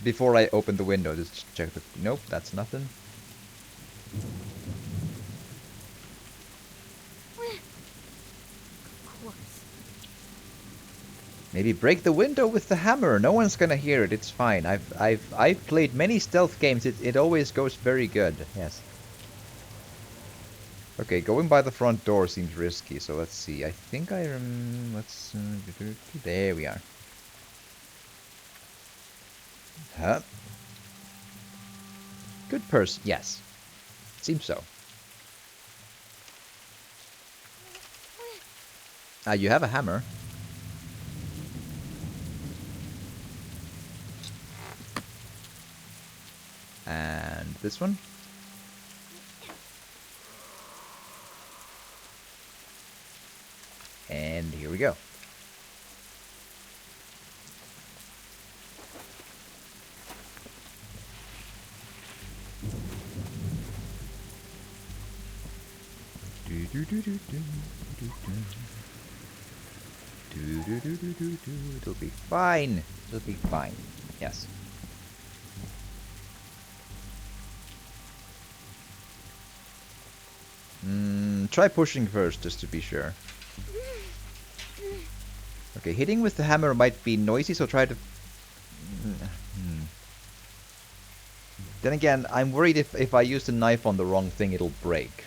Before I open the window, just check the... Nope, that's nothing. Maybe break the window with the hammer. No one's gonna hear it. It's fine. I've played many stealth games. It always goes very good. Yes. Okay, going by the front door seems risky. So let's see. I think I let's. There we are. Huh? Good person. Yes. Seems so. Ah, you have a hammer. And this one. And here we go. It'll be fine. It'll be fine. Yes. Try pushing first, just to be sure. Okay, hitting with the hammer might be noisy, so try to... Then again, I'm worried if I use the knife on the wrong thing, it'll break.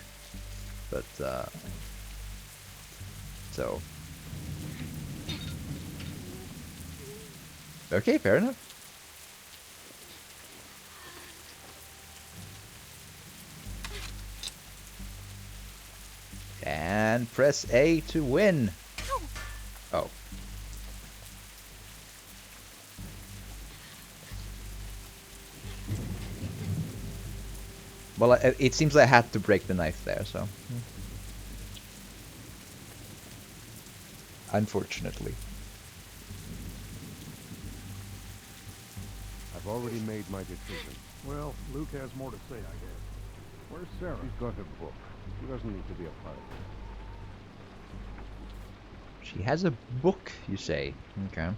But, so... Okay, fair enough. And press A to win. Oh. Well, it seems I had to break the knife there, so... Unfortunately. I've already made my decision. Well, Luke has more to say, I guess. Where's Sarah? She's got her book. She doesn't need to be a part of it. She has a book, you say? Okay.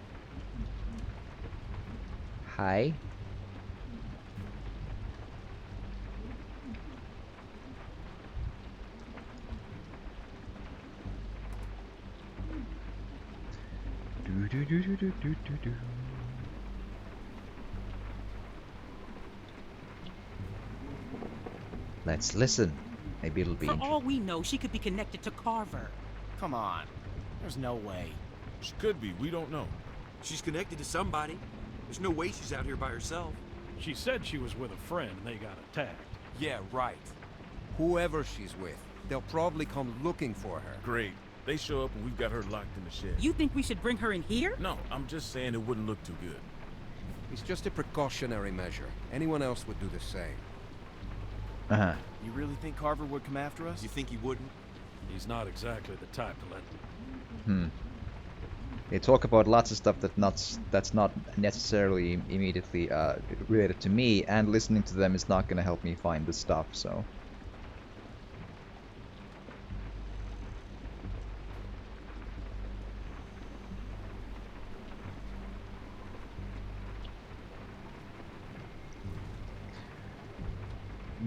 Hi. Let's listen. Maybe it'll be For interesting. all we know, she could be connected to Carver. Come on. There's no way. She could be. We don't know. She's connected to somebody. There's no way she's out here by herself. She said she was with a friend and they got attacked. Yeah, right. Whoever she's with, they'll probably come looking for her. Great. They show up and we've got her locked in the shed. You think we should bring her in here? No, I'm just saying it wouldn't look too good. It's just a precautionary measure. Anyone else would do the same. Uh-huh. You really think Carver would come after us? You think he wouldn't? He's not exactly the type to let... They talk about lots of stuff that's not necessarily immediately related to me, and listening to them is not going to help me find the stuff, so...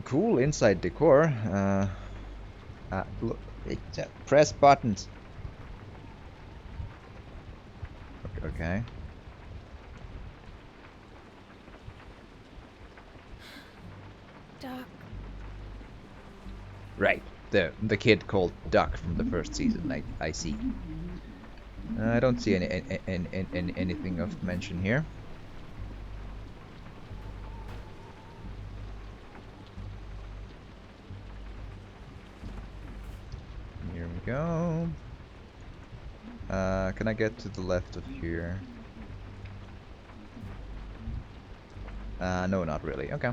Cool inside decor. Look, press buttons. Okay. Doc. Right. The kid called Duck from the first season. I see. I don't see anything of mention here. Here we go. Can I get to the left of here? No, not really. Okay.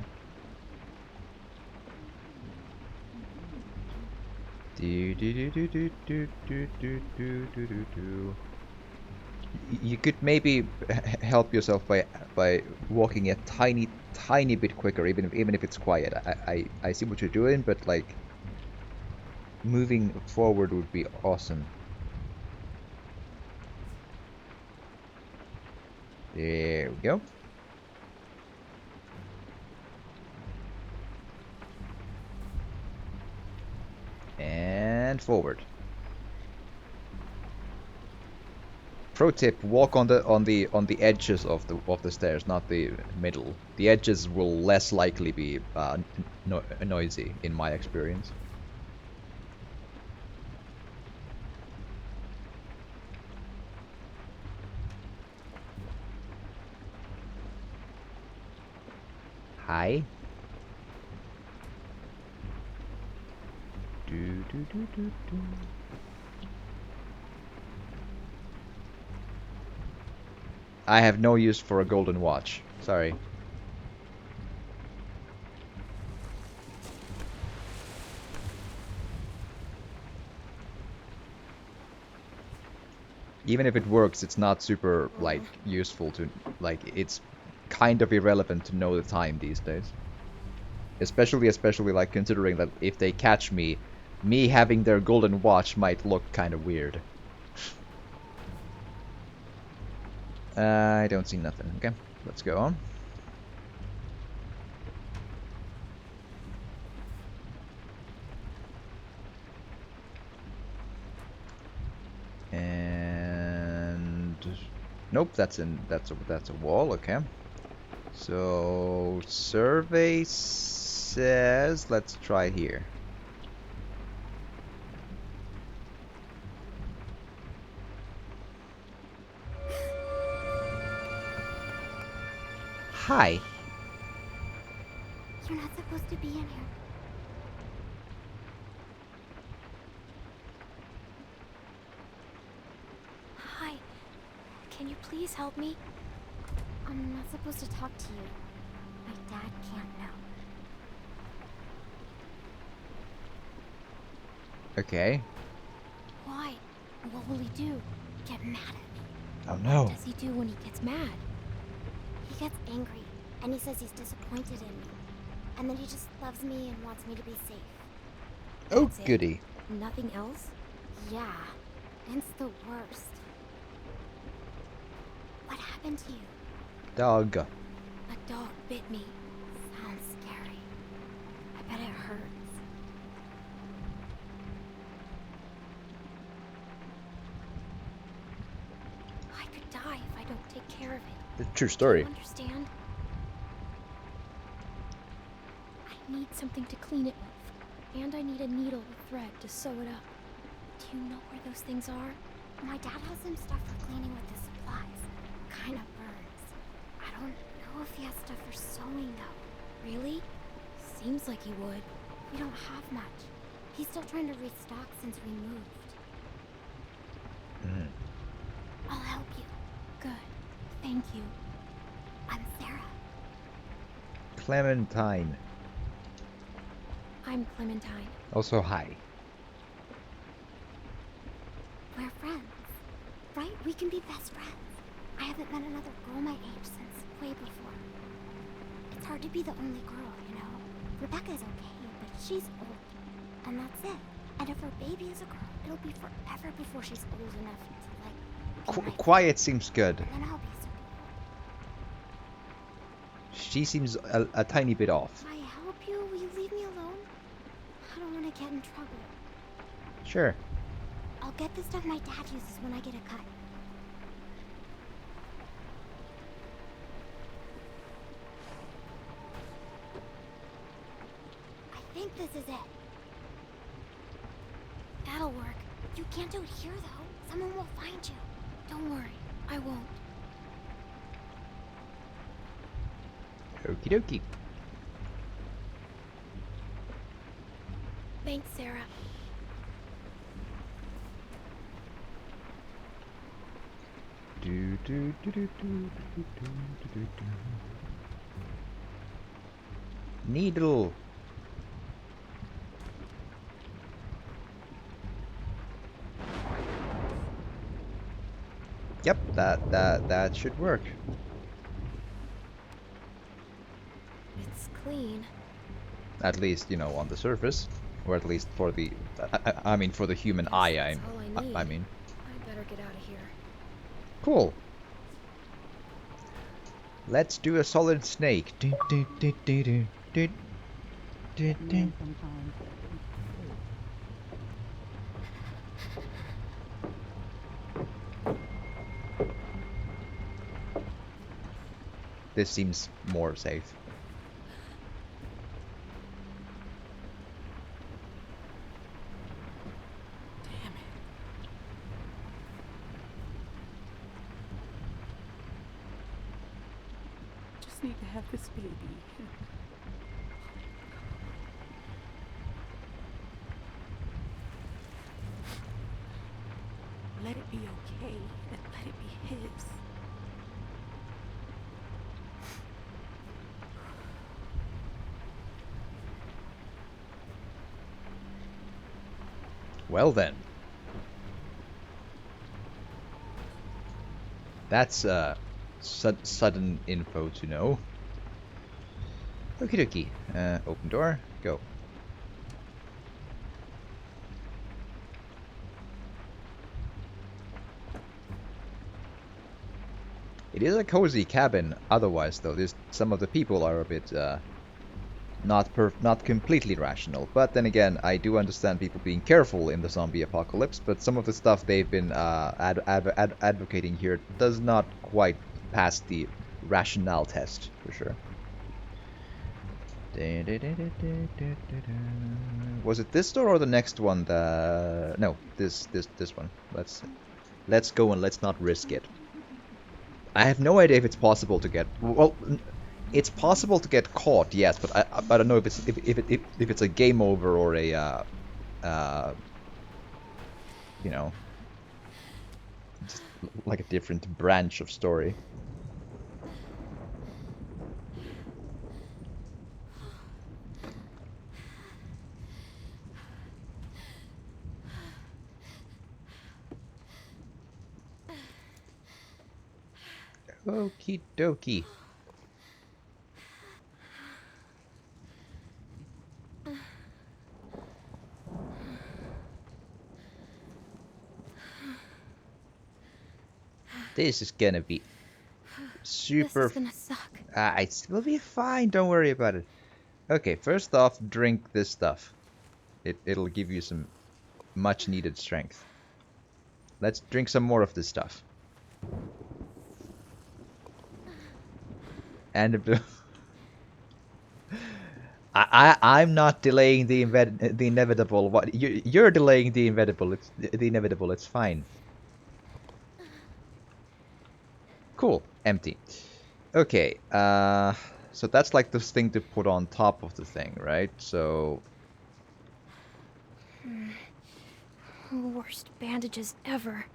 You could maybe help yourself by walking a tiny bit quicker, even if it's quiet. I see what you're doing, but like moving forward would be awesome. There we go. And forward. Pro tip: walk on the edges of the stairs, not the middle. The edges will less likely be noisy, in my experience. Hi. Do do do do do. I have no use for a golden watch. Sorry. Even if it works, it's not super, like, useful to, like, it's kind of irrelevant to know the time these days. Especially, like, considering that if they catch me having their golden watch might look kind of weird. I don't see nothing. Okay, let's go on. And nope, that's a wall. Okay. So survey says let's try here. Hi. You're not supposed to be in here. Hi. Can you please help me? I'm not supposed to talk to you. My dad can't know. Okay. Why? What will he do? Get mad at me? Oh no. What does he do when he gets mad? He gets angry, and he says he's disappointed in me. And then he just loves me and wants me to be safe. Oh, That's it? goody. Nothing else? Yeah. It's the worst. What happened to you? Dog. A dog bit me. Sounds scary. I bet it hurts. I could die if I don't take care of it. The true story. Do you understand? I need something to clean it with. And I need a needle with thread to sew it up. Do you know where those things are? My dad has some stuff for cleaning with his supplies. Kind of burns. I don't know if he has stuff for sewing though. Really? Seems like he would. We don't have much. He's still trying to restock since we moved. I'll help you. Good. Thank you. I'm Sarah. Clementine. I'm Clementine. Also hi. We're friends. Right? We can be best friends. I haven't met another girl my age since way before. It's hard to be the only girl, you know? Rebecca's okay, but she's old. And that's it. And if her baby is a girl, it'll be forever before she's old enough to, like, Quiet seems good. and then I'll be super old. She seems a tiny bit off. Can I help you? Will you leave me alone? I don't want to get in trouble. Sure. I'll get the stuff my dad uses when I get a cut. I think this is it. That'll work. You can't do it here, though. Someone will find you. Don't worry. I won't. Okie dokie. Thanks, Sarah. Do do do do do do do do do do. Needle. Yep, that should work. It's clean. At least, you know, on the surface, or at least for the, I mean, for the human eye. I mean. I better get out of here. Cool. Let's do a solid snake. Do, do, do, do, do, do, do, do. This seems more safe. Damn it. Just need to have this baby. Let it be okay, and let it be his. Well then. That's sudden info to know. Okie dokie. Open door. Go. It is a cozy cabin. Otherwise, though, some of the people are a bit not completely rational. But then again, I do understand people being careful in the zombie apocalypse. But some of the stuff they've been advocating here does not quite pass the rationale test for sure. Was it this door or the next one? No, this one. Let's go and let's not risk it. I have no idea if it's possible to get. Well, it's possible to get caught, yes, but I don't know if it's a game over or a you know, just like a different branch of story. Okie dokie. This is gonna be super. This is gonna suck. It will be fine. Don't worry about it. Okay, first off, drink this stuff. It'll give you some much needed strength. Let's drink some more of this stuff. And I'm not delaying the inevitable. What you're delaying the inevitable? It's the inevitable. It's fine. Cool. Empty. Okay. So that's like this thing to put on top of the thing, right? So. Worst bandages ever.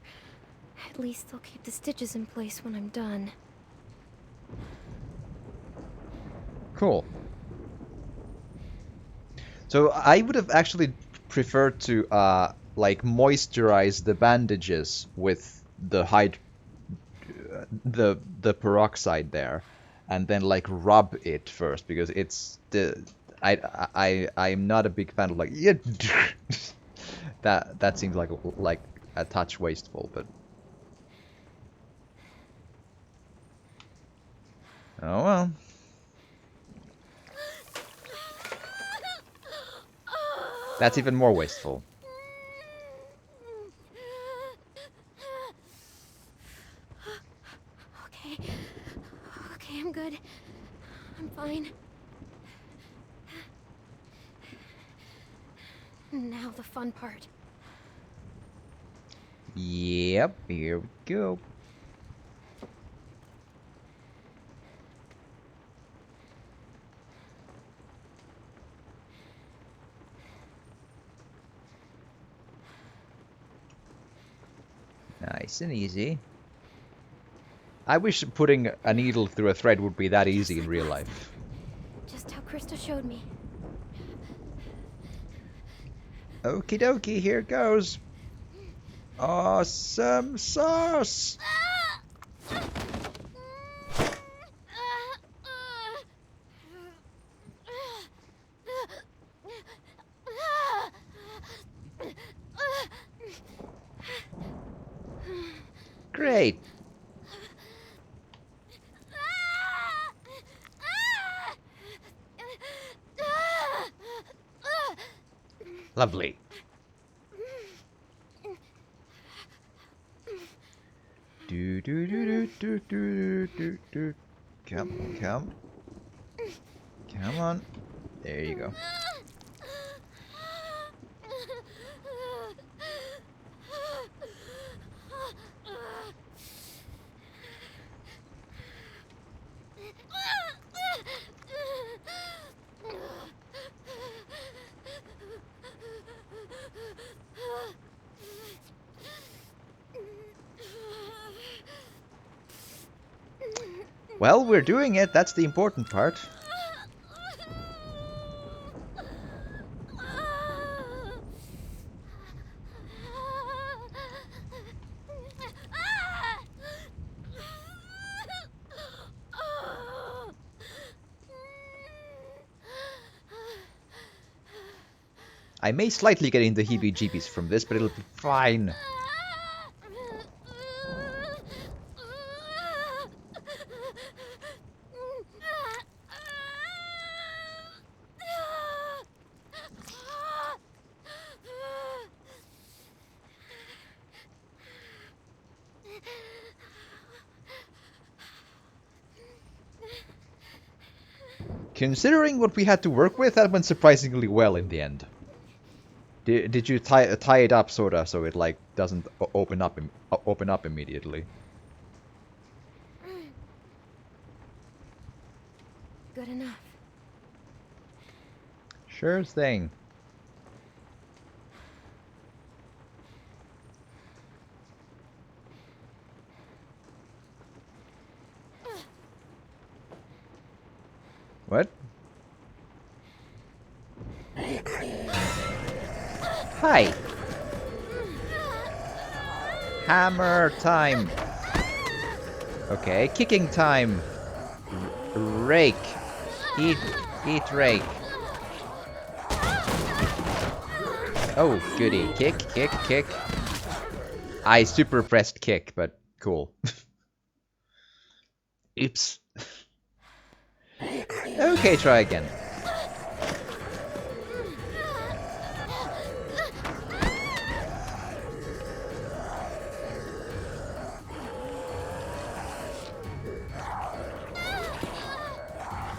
At least they'll keep the stitches in place when I'm done. Cool. So I would have actually preferred to like moisturize the bandages with the the peroxide there, and then like rub it first, because it's I'm not a big fan of like that seems like a touch wasteful, but oh well. That's even more wasteful. Okay, I'm good. I'm fine. Now the fun part. Yep, here we go. Nice and easy. I wish putting a needle through a thread would be that easy in real life. Just how Krista showed me. Okie dokie, here it goes. Awesome sauce! Great. Lovely. Do do do do do do do do. Come, come. Come on. There you go. Well, we're doing it. That's the important part. I may slightly get into heebie-jeebies from this, but it'll be fine. Considering what we had to work with, that went surprisingly well in the end. Did you tie it up sorta so it like doesn't open up immediately? Good enough. Sure thing. What? Hi. Hammer time. Okay, kicking time. Rake. Eat rake. Oh, goody. Kick, kick, kick. I super pressed kick, but cool. Oops. Okay, try again.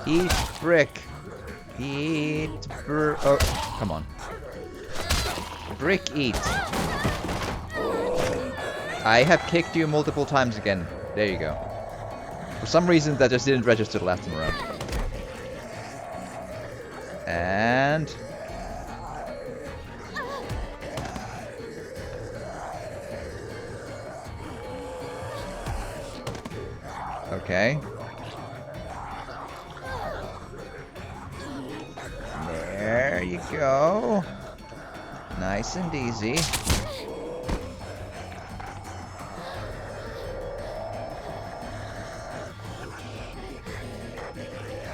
Eat brick. Eat oh, come on. Brick eat. I have kicked you multiple times again. There you go. For some reason that just didn't register the last time around. And... okay. There you go. Nice and easy.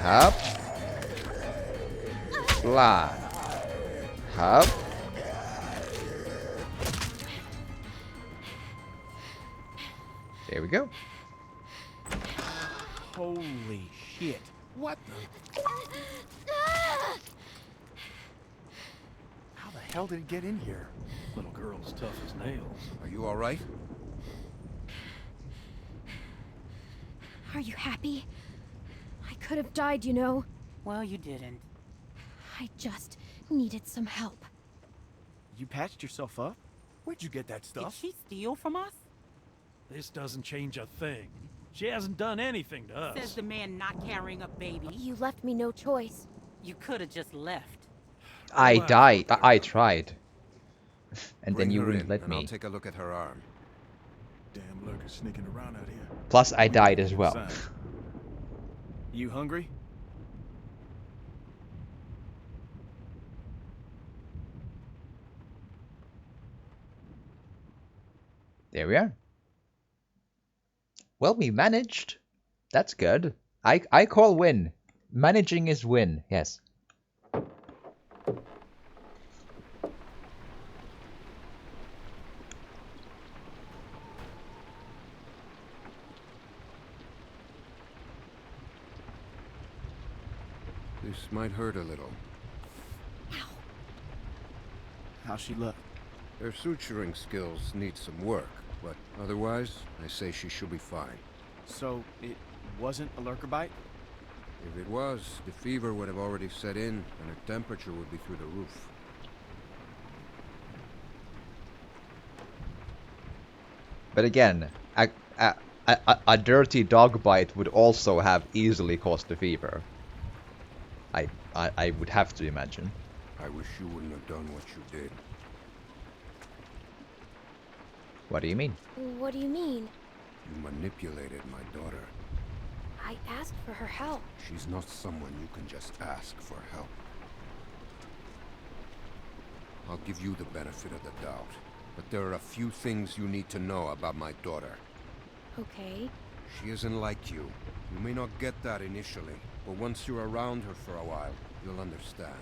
Hop. Blah. Hop. There we go. Holy shit. What the? How the hell did it get in here? Little girl's tough as nails. Are you all right? Are you happy? I could have died, you know. Well, you didn't. I just needed some help. You patched yourself up? Where'd you get that Did stuff? she steal from us? This doesn't change a thing. She hasn't done anything to us. Says the man not carrying a baby. You left me no choice. You could have just left. I died. I tried. And Bring then you her wouldn't in, let and I'll me. take a look at her arm. Damn lurkers sneaking around out here. Plus, I died as well. Inside. You hungry? There we are. Well, we managed. That's good. I call win. Managing is win. Yes. This might hurt a little. How's she look? Her suturing skills need some work, but otherwise, I say she should be fine. So, wasn't a lurker bite? If it was, the fever would have already set in, and her temperature would be through the roof. But again, a dirty dog bite would also have easily caused the fever. I would have to imagine. I wish you wouldn't have done what you did. What do you mean? What do you mean? You manipulated my daughter. I asked for her help. She's not someone you can just ask for help. I'll give you the benefit of the doubt, but there are a few things you need to know about my daughter. Okay. She isn't like you. You may not get that initially, but once you're around her for a while, you'll understand.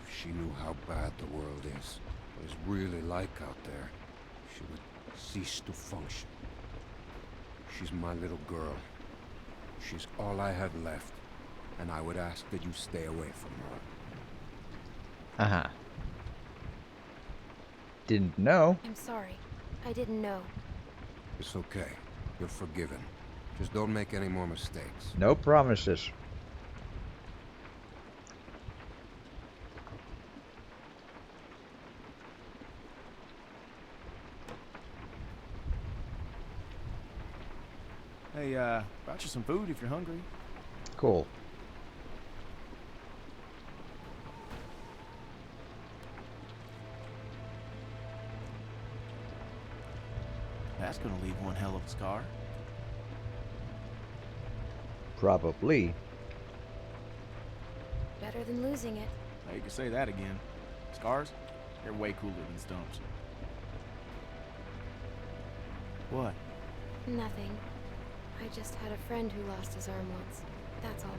If she knew how bad the world is, what it's really like out there, she would cease to function. She's my little girl. She's all I have left, and I would ask that you stay away from her. Uh-huh. Didn't know. I'm sorry. I didn't know. It's okay. You're forgiven. Just don't make any more mistakes. No promises. Hey, brought you some food if you're hungry. Cool. That's gonna leave one hell of a scar. Probably. Better than losing it. Now you can say that again. Scars? They're way cooler than stumps. What? Nothing. I just had a friend who lost his arm once. That's all.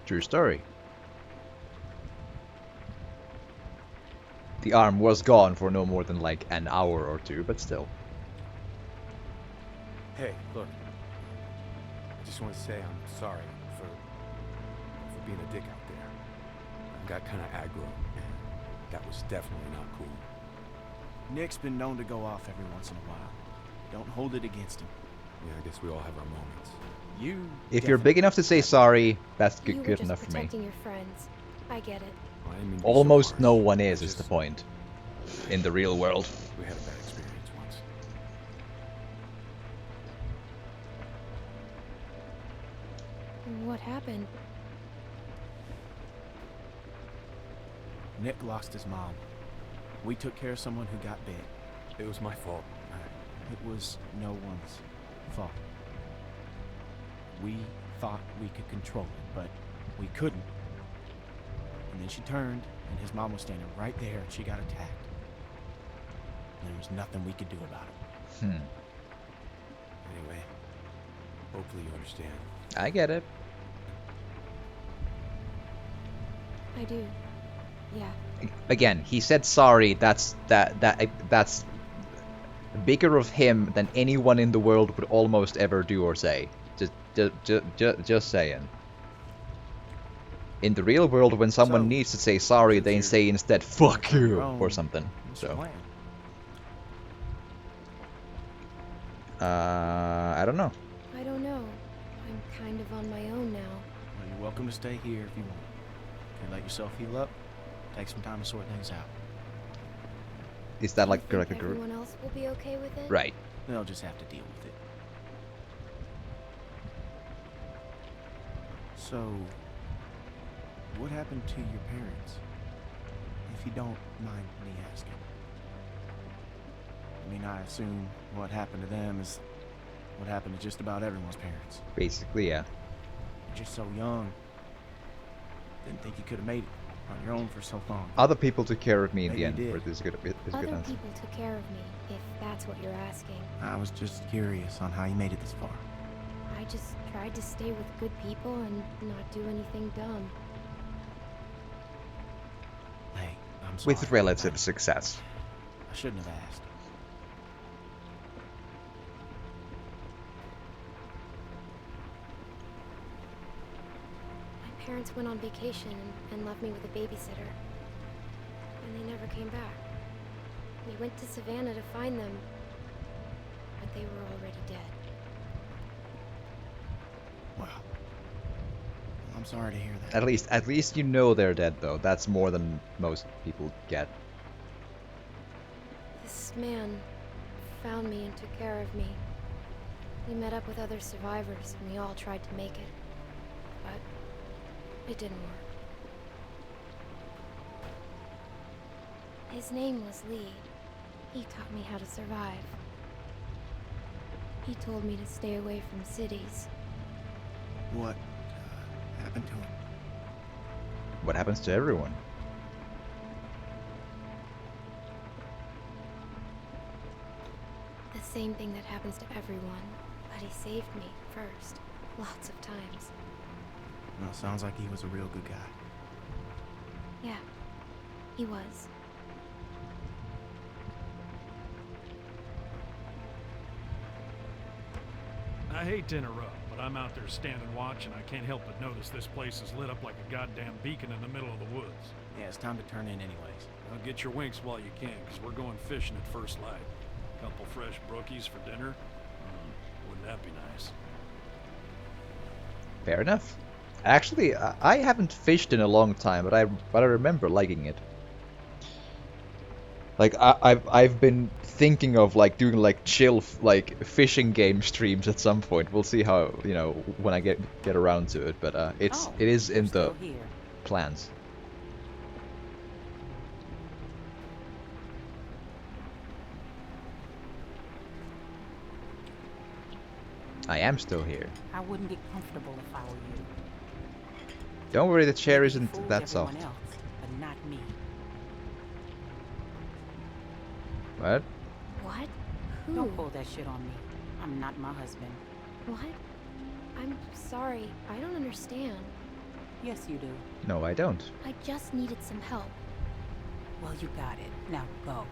True story. The arm was gone for no more than like an hour or two, but still. Hey, look. I just want to say I'm sorry for being a dick out there. I got kind of aggro, and that was definitely not cool. Nick's been known to go off every once in a while. Don't hold it against him. Yeah, I guess we all have our moments. You. If you're big enough to say sorry, that's You were good just enough for me. protecting your friends. I get it. Well, I didn't mean to be so Almost harsh. no one I is just- the point. In the real world. We had a bad experience once. What happened? Nick lost his mom. We took care of someone who got bit. It was my fault. It was no one's fault. We thought we could control it, but we couldn't. And then she turned, and his mom was standing right there, and she got attacked. And there was nothing we could do about it. Anyway, hopefully you understand. I get it. I do. Yeah. Again, he said sorry. That's bigger of him than anyone in the world would almost ever do or say. Just saying. In the real world, when someone needs to say sorry, they say instead "fuck you" or something. So. I don't know. I don't know. I'm kind of on my own now. Well, you're welcome to stay here if you want. If you let yourself heal up, take some time to sort things out. Is that like Do you a think group? everyone else will be okay with it? Right. They'll just have to deal with it. So, what happened to your parents? If you don't mind me asking. I mean, I assume what happened to them is what happened to just about everyone's parents. Basically, yeah. You're just so young. Didn't think you could have made it on your own for so long. Other people took care of me in the Maybe end. you Or did. this is good. This is good Other answer. people took care of me, if that's what you're asking. I was just curious on how you made it this far. I just tried to stay with good people and not do anything dumb. Hey, I'm sorry. With relative success. I shouldn't have asked. My parents went on vacation and left me with a babysitter. And they never came back. We went to Savannah to find them, but they were already dead. Well, I'm sorry to hear that. At least you know they're dead, though. That's more than most people get. This man found me and took care of me. We met up with other survivors and we all tried to make it. But it didn't work. His name was Lee. He taught me how to survive. He told me to stay away from cities. What happened to him? What happens to everyone? The same thing that happens to everyone. But he saved me first. Lots of times. Well, sounds like he was a real good guy. Yeah, he was. I hate to interrupt, but I'm out there standing watch and I can't help but notice this place is lit up like a goddamn beacon in the middle of the woods. Yeah, it's time to turn in anyways. Now get your winks while you can, because we're going fishing at first light. Couple fresh brookies for dinner. Wouldn't that be nice? Fair enough. Actually, I haven't fished in a long time, but I remember liking it. Like I've been thinking of like doing like chill like fishing game streams at some point. We'll see how, you know, when I get around to it, but it is in the plans. I am still here. I wouldn't get comfortable if I were you. Don't worry, the chair Maybe you isn't fooled that everyone soft. else, but not me. What? What? Who? Don't pull that shit on me. I'm not my husband. What? I'm sorry. I don't understand. Yes, you do. No, I don't. I just needed some help. Well, you got it. Now go.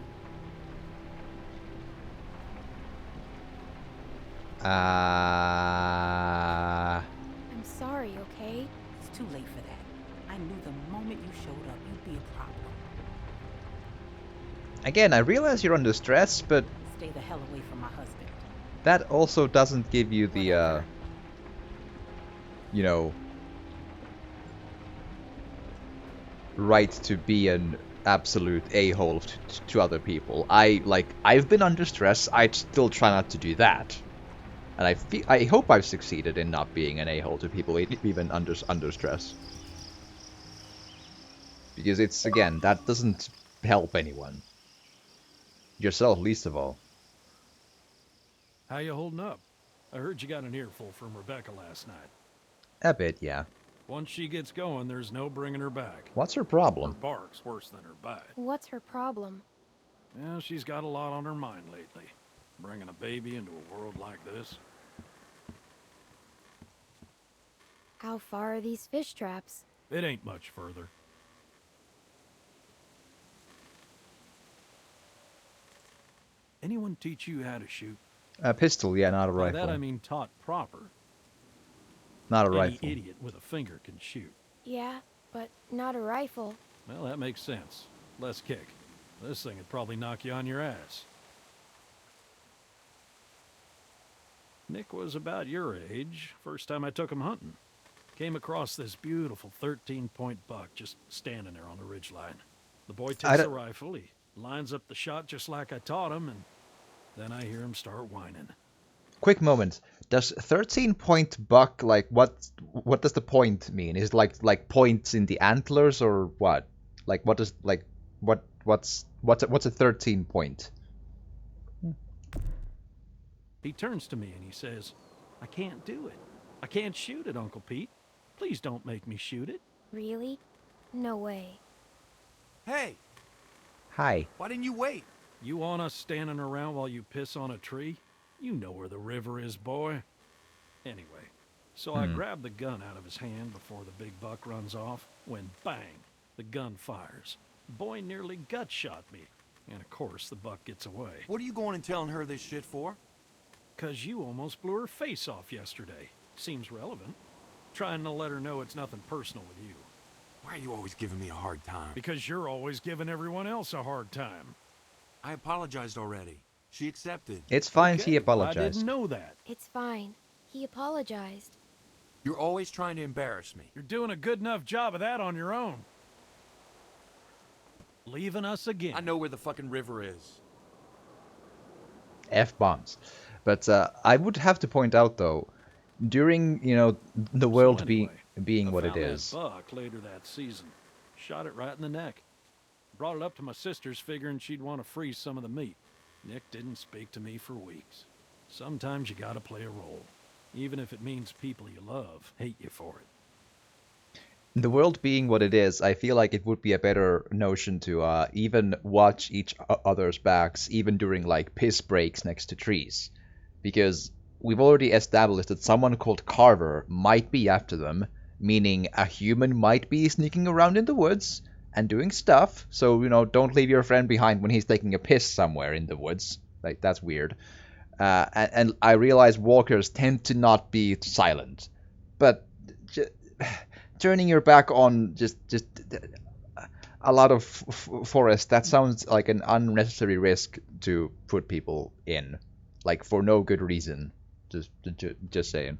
I'm sorry, okay? It's too late for that. I knew the moment you showed up, you'd be a problem. Again, I realize you're under stress, but Stay the hell away from my husband. that also doesn't give you the, you know, right to be an absolute a-hole to other people. I've been under stress. I'd still try not to do that. And I hope I've succeeded in not being an a-hole to people, even under stress. Because it's, again, that doesn't help anyone. Yourself, least of all. How you holding up? I heard you got an earful from Rebecca last night. A bit, yeah. Once she gets going, there's no bringing her back. What's her problem? Her bark's worse than her bite. What's her problem? Yeah, she's got a lot on her mind lately. Bringing a baby into a world like this. How far are these fish traps? It ain't much further. Anyone teach you how to shoot? A pistol, yeah, not a By rifle. that I mean taught proper. Not a Any rifle. idiot with a finger can shoot. Yeah, but not a rifle. Well, that makes sense. Less kick. This thing would probably knock you on your ass. Nick was about your age, first time I took him hunting. Came across this beautiful 13-point buck just standing there on the ridgeline. The boy takes the rifle, he lines up the shot just like I taught him, and then I hear him start whining. Quick moment. Does 13-point buck, like, what does the point mean? Is it like points in the antlers or what? Like, what is, like, what's a 13 point? He turns to me and he says, I can't do it. I can't shoot it, Uncle Pete. Please don't make me shoot it. Really? No way. Hey, Hi. why didn't you wait? You want us standing around while you piss on a tree? You know where the river is, boy. Anyway, so I grabbed the gun out of his hand before the big buck runs off, when bang, the gun fires. The boy nearly gut shot me, and of course the buck gets away. What are you going and telling her this shit for? 'Cause you almost blew her face off yesterday. Seems relevant. Trying to let her know it's nothing personal with you. Why are you always giving me a hard time? Because you're always giving everyone else a hard time. I apologized already. She accepted. It's fine, Okay, he I apologized. didn't know that. It's fine. He apologized. You're always trying to embarrass me. You're doing a good enough job of that on your own. Leaving us again. I know where the fucking river is. F-bombs. But I would have to point out, though, during, you know, the world being I what it found is. that buck later that season. Shot it right in the neck. Brought it up to my sister's figuring she'd want to freeze some of the meat. Nick didn't speak to me for weeks. Sometimes you gotta play a role. Even if it means people you love hate you for it. The world being what it is, I feel like it would be a better notion to even watch each other's backs, even during like piss breaks next to trees. Because we've already established that someone called Carver might be after them, meaning a human might be sneaking around in the woods and doing stuff. So, you know, don't leave your friend behind when he's taking a piss somewhere in the woods. Like, that's weird. And I realize walkers tend to not be silent. But turning your back on just a lot of forest, that sounds like an unnecessary risk to put people in. Like, for no good reason. Just saying.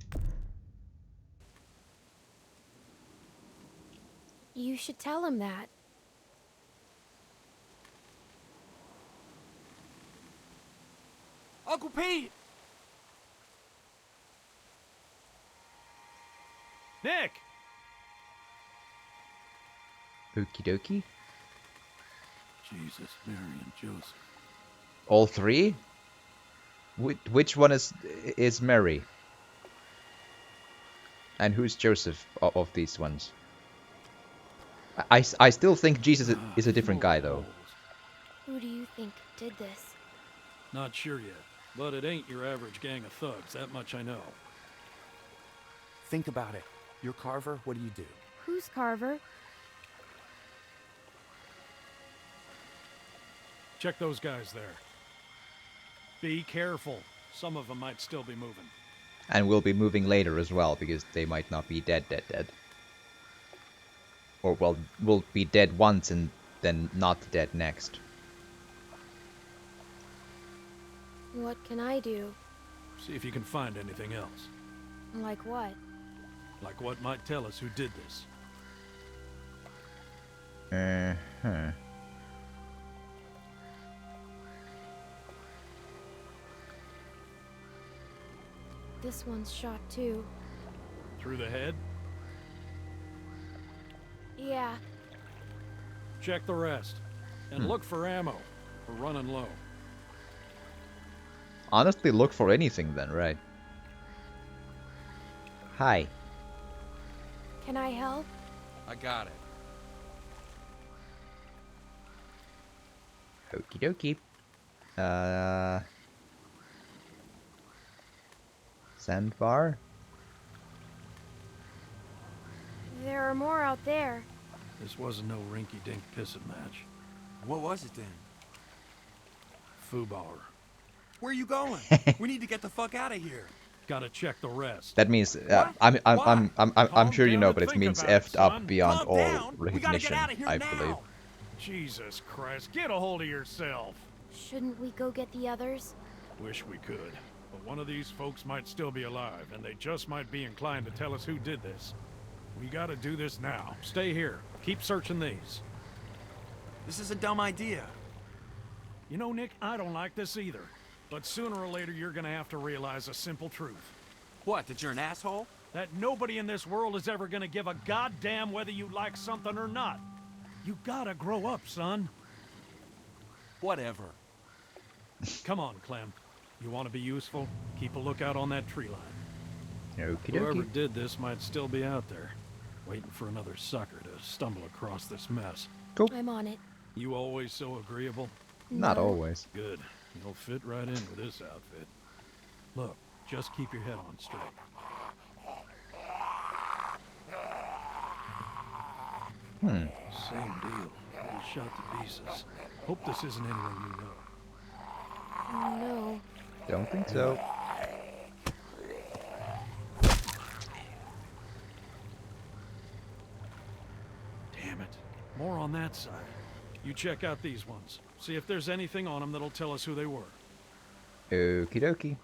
You should tell him that. Uncle Pete! Nick! Okie dokie. Jesus, Mary, and Joseph. All three? Which one is Mary? And who's Joseph of these ones? I still think Jesus is a different guy, though. Who do you think did this? Not sure yet, but it ain't your average gang of thugs, that much I know. Think about it. You're Carver, what do you do? Who's Carver? Check those guys there. Be careful. Some of them might still be moving. And will be moving later as well, because they might not be dead. Or, well, will be dead once and then not dead next. What can I do? See if you can find anything else. Like what? Like what might tell us who did this. Uh-huh. This one's shot too. Through the head? Yeah. Check the rest. And look for ammo. We're running low. Honestly, look for anything then, right? Hi. Can I help? I got it. Okie dokie. Sandbar? There are more out there. This wasn't no rinky-dink pissing match. What was it then? Foobar. Where are you going? We need to get the fuck out of here. Gotta check the rest. That means I'm sure you know, but it means effed up beyond all recognition, I believe. Jesus Christ, get a hold of yourself. Shouldn't we go get the others? Wish we could, but one of these folks might still be alive, and they just might be inclined to tell us who did this. We gotta do this now. Stay here. Keep searching these. This is a dumb idea. You know, Nick, I don't like this either. But sooner or later, you're gonna have to realize a simple truth. What, that you're an asshole? That nobody in this world is ever gonna give a goddamn whether you like something or not. You gotta grow up, son. Whatever. Come on, Clem. You want to be useful? Keep a lookout on that tree line. Okie Whoever dokie. did this might still be out there, waiting for another sucker to stumble across this mess. Cool. I'm on it. You always so agreeable? Not No. always. Good. You'll fit right in with this outfit. Look, just keep your head on straight. Same deal. All shot to pieces. Hope this isn't anyone you know. No. Don't think so. Damn it. More on that side. You check out these ones. See if there's anything on them that'll tell us who they were. Okie dokie.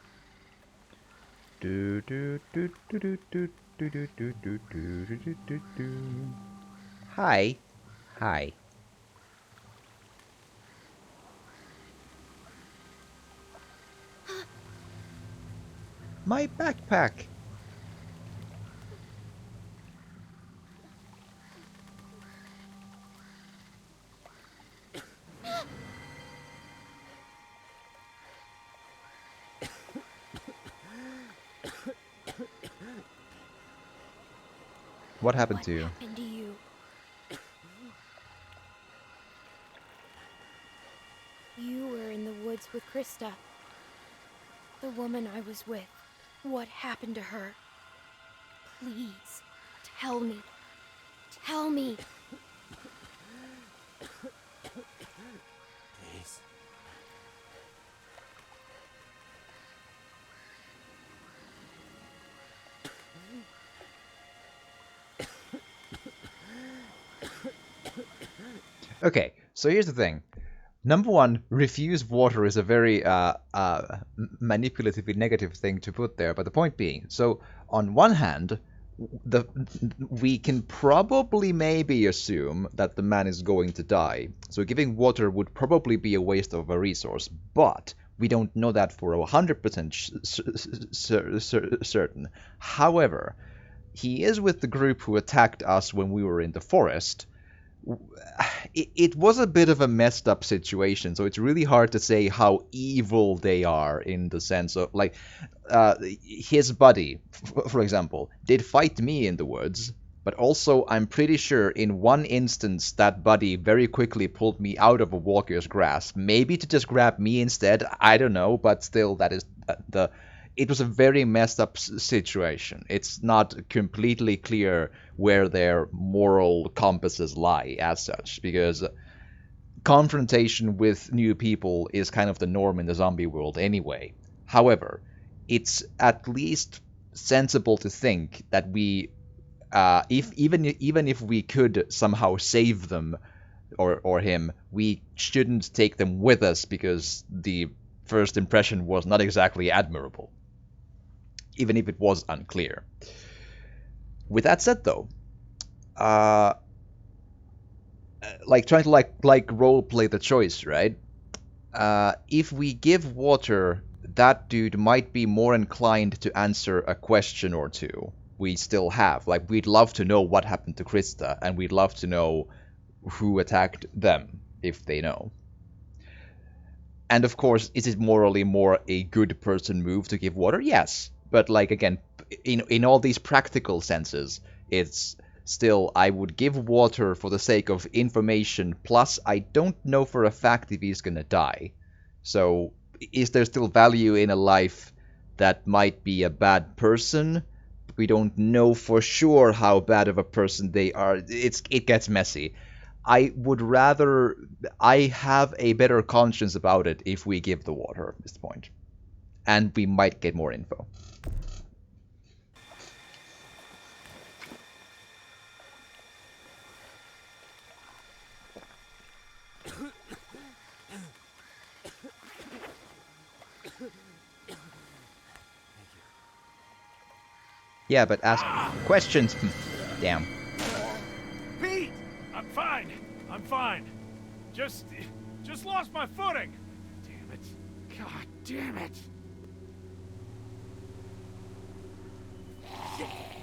Do do do do do do do do do do do do do do. Hi. Hi. My backpack. What happened to you? What happened to you? You were in the woods with Krista. The woman I was with. What happened to her? Please, tell me. Tell me. Please. Okay, so here's the thing. Number one, refuse water is a very manipulatively negative thing to put there. But the point being, so on one hand, we can probably maybe assume that the man is going to die. So giving water would probably be a waste of a resource. But we don't know that for 100% certain. However, he is with the group who attacked us when we were in the forest. It was a bit of a messed up situation, so it's really hard to say how evil they are in the sense of, like, his buddy, for example, did fight me in the woods, but also I'm pretty sure in one instance that buddy very quickly pulled me out of a walker's grasp, maybe to just grab me instead, I don't know, but still that is it was a very messed up situation. It's not completely clear where their moral compasses lie as such, because confrontation with new people is kind of the norm in the zombie world anyway. However, it's at least sensible to think that we, even if we could somehow save them or him, we shouldn't take them with us because the first impression was not exactly admirable, even if it was unclear. With that said, though, like trying to like role play the choice, right? If we give water, that dude might be more inclined to answer a question or two we still have. Like, we'd love to know what happened to Krista, and we'd love to know who attacked them, if they know. And of course, is it morally more a good person move to give water? Yes. But, like, again, in all these practical senses, it's still, I would give water for the sake of information, plus I don't know for a fact if he's gonna die. So, is there still value in a life that might be a bad person? We don't know for sure how bad of a person they are. It gets messy. I would rather, I have a better conscience about it if we give the water, is the point. And we might get more info. Yeah, but ask questions. Damn. Pete! I'm fine. I'm fine. Just lost my footing. Damn it. God damn it.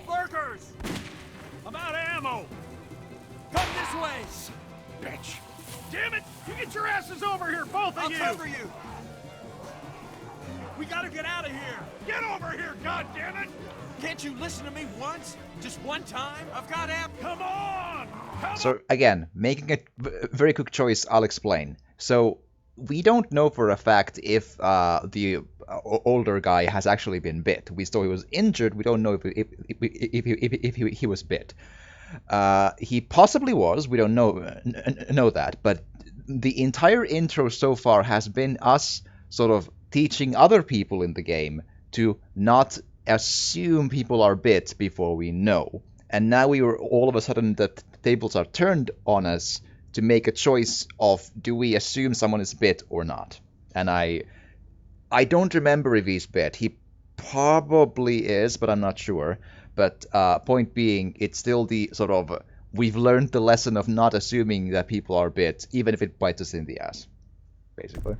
Lurkers! I'm out of ammo. Come this way! Bitch. Damn it! You get your asses over here, both of you! I'll cover you! We gotta get out of here! Get over here, God damn it! Can't you listen to me once? Just one time? I've got amp. Come on! So again, making a very quick choice, I'll explain. So we don't know for a fact if the older guy has actually been bit. We saw he was injured. We don't know if he was bit. He possibly was. We don't know that. But the entire intro so far has been us sort of teaching other people in the game to not assume people are bit before we know. And now we were all of a sudden the tables are turned on us to make a choice of, do we assume someone is bit or not? And I I don't remember if he's bit. He probably is, but I'm not sure. But point being, it's still the sort of we've learned the lesson of not assuming that people are bit, even if it bites us in the ass, basically.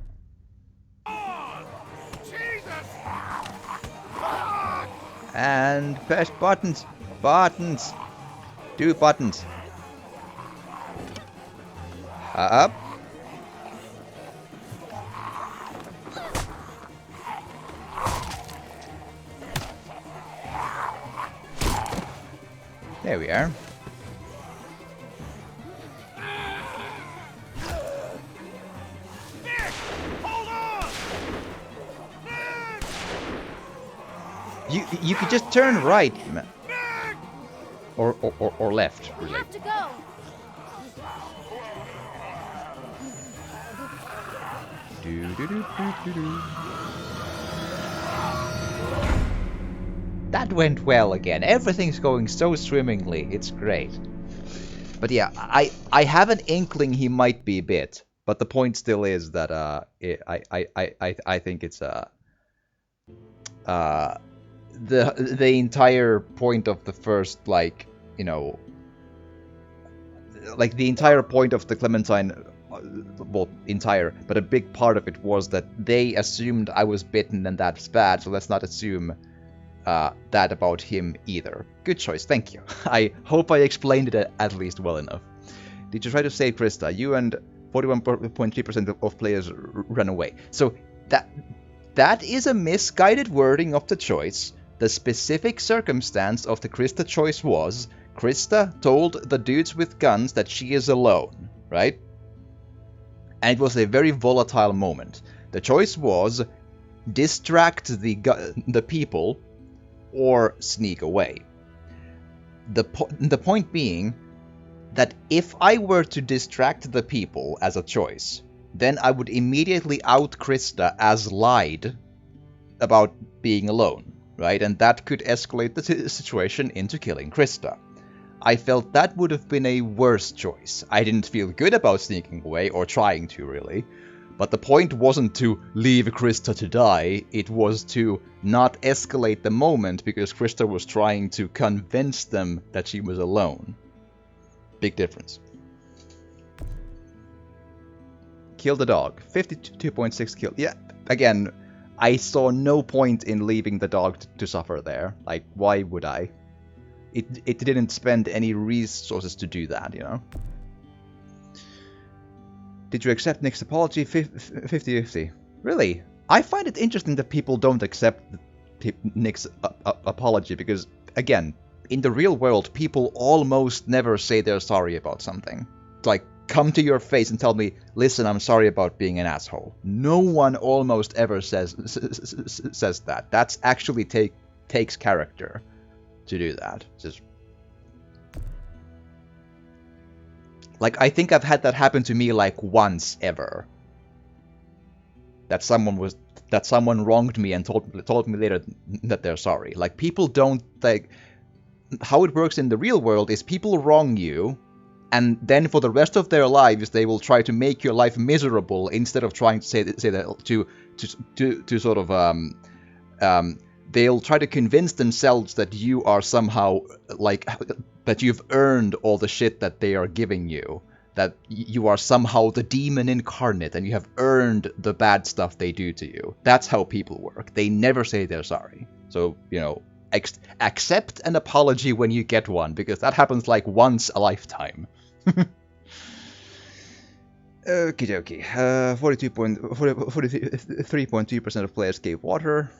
And press buttons. Buttons. Do buttons. Up. There we are. You could just turn right, man. Or left, We really. have to go. That went well again. Everything's going so swimmingly. It's great. But yeah, I have an inkling he might be bit, but the point still is that I think it's the entire point of the first, like, you know, like the entire point of the Clementine, well, entire, but a big part of it was that they assumed I was bitten and that's bad, so let's not assume that about him either. Good choice, thank you. I hope I explained it at least well enough. Did you try to save Krista? You and 41.3% of players ran away. So that is a misguided wording of the choice. The specific circumstance of the Krista choice was Krista told the dudes with guns that she is alone, right? And it was a very volatile moment. The choice was distract the people or sneak away. The point being that if I were to distract the people as a choice, then I would immediately out Krista as lied about being alone, right? And that could escalate the situation into killing Krista. I felt that would have been a worse choice. I didn't feel good about sneaking away, or trying to really. But the point wasn't to leave Krista to die, it was to not escalate the moment because Krista was trying to convince them that she was alone. Big difference. Kill the dog. 52.6 kill. Yeah, again, I saw no point in leaving the dog to suffer there. Like, why would I? It didn't spend any resources to do that, you know? Did you accept Nick's apology? 50-50. Really? I find it interesting that people don't accept Nick's apology because, again, in the real world, people almost never say they're sorry about something. Like, come to your face and tell me, listen, I'm sorry about being an asshole. No one almost ever says that. That's actually takes character to do that. Just like, I think I've had that happen to me like once ever. That someone wronged me and told me later that they're sorry. Like, people don't think. How it works in the real world is people wrong you, and then for the rest of their lives they will try to make your life miserable instead of trying to say that to sort of they'll try to convince themselves that you are somehow, like, that you've earned all the shit that they are giving you, that you are somehow the demon incarnate and you have earned the bad stuff they do to you. That's how people work. They never say they're sorry. So, you know, accept an apology when you get one, because that happens like once a lifetime. Okie dokie. 43.2% of players gave water.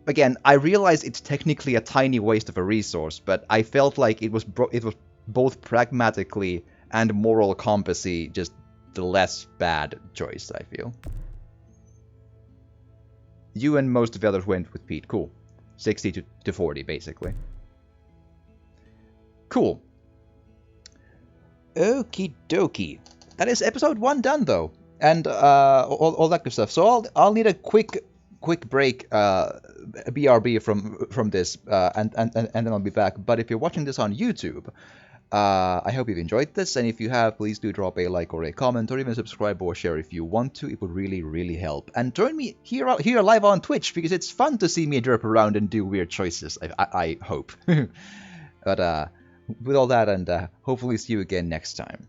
Again, I realize it's technically a tiny waste of a resource, but I felt like it was both pragmatically and moral compassy just the less bad choice, I feel. You and most of the others went with Pete. Cool. 60 to 40, basically. Cool. Okie dokie. That is episode 1 done, though. And all that good stuff. So I'll need a quick break, BRB from this, and then I'll be back. But if you're watching this on YouTube, I hope you've enjoyed this, and if you have, please do drop a like or a comment, or even subscribe or share if you want to. It would really, really help. And join me here live on Twitch, because it's fun to see me derp around and do weird choices, I hope. But with all that, and hopefully see you again next time.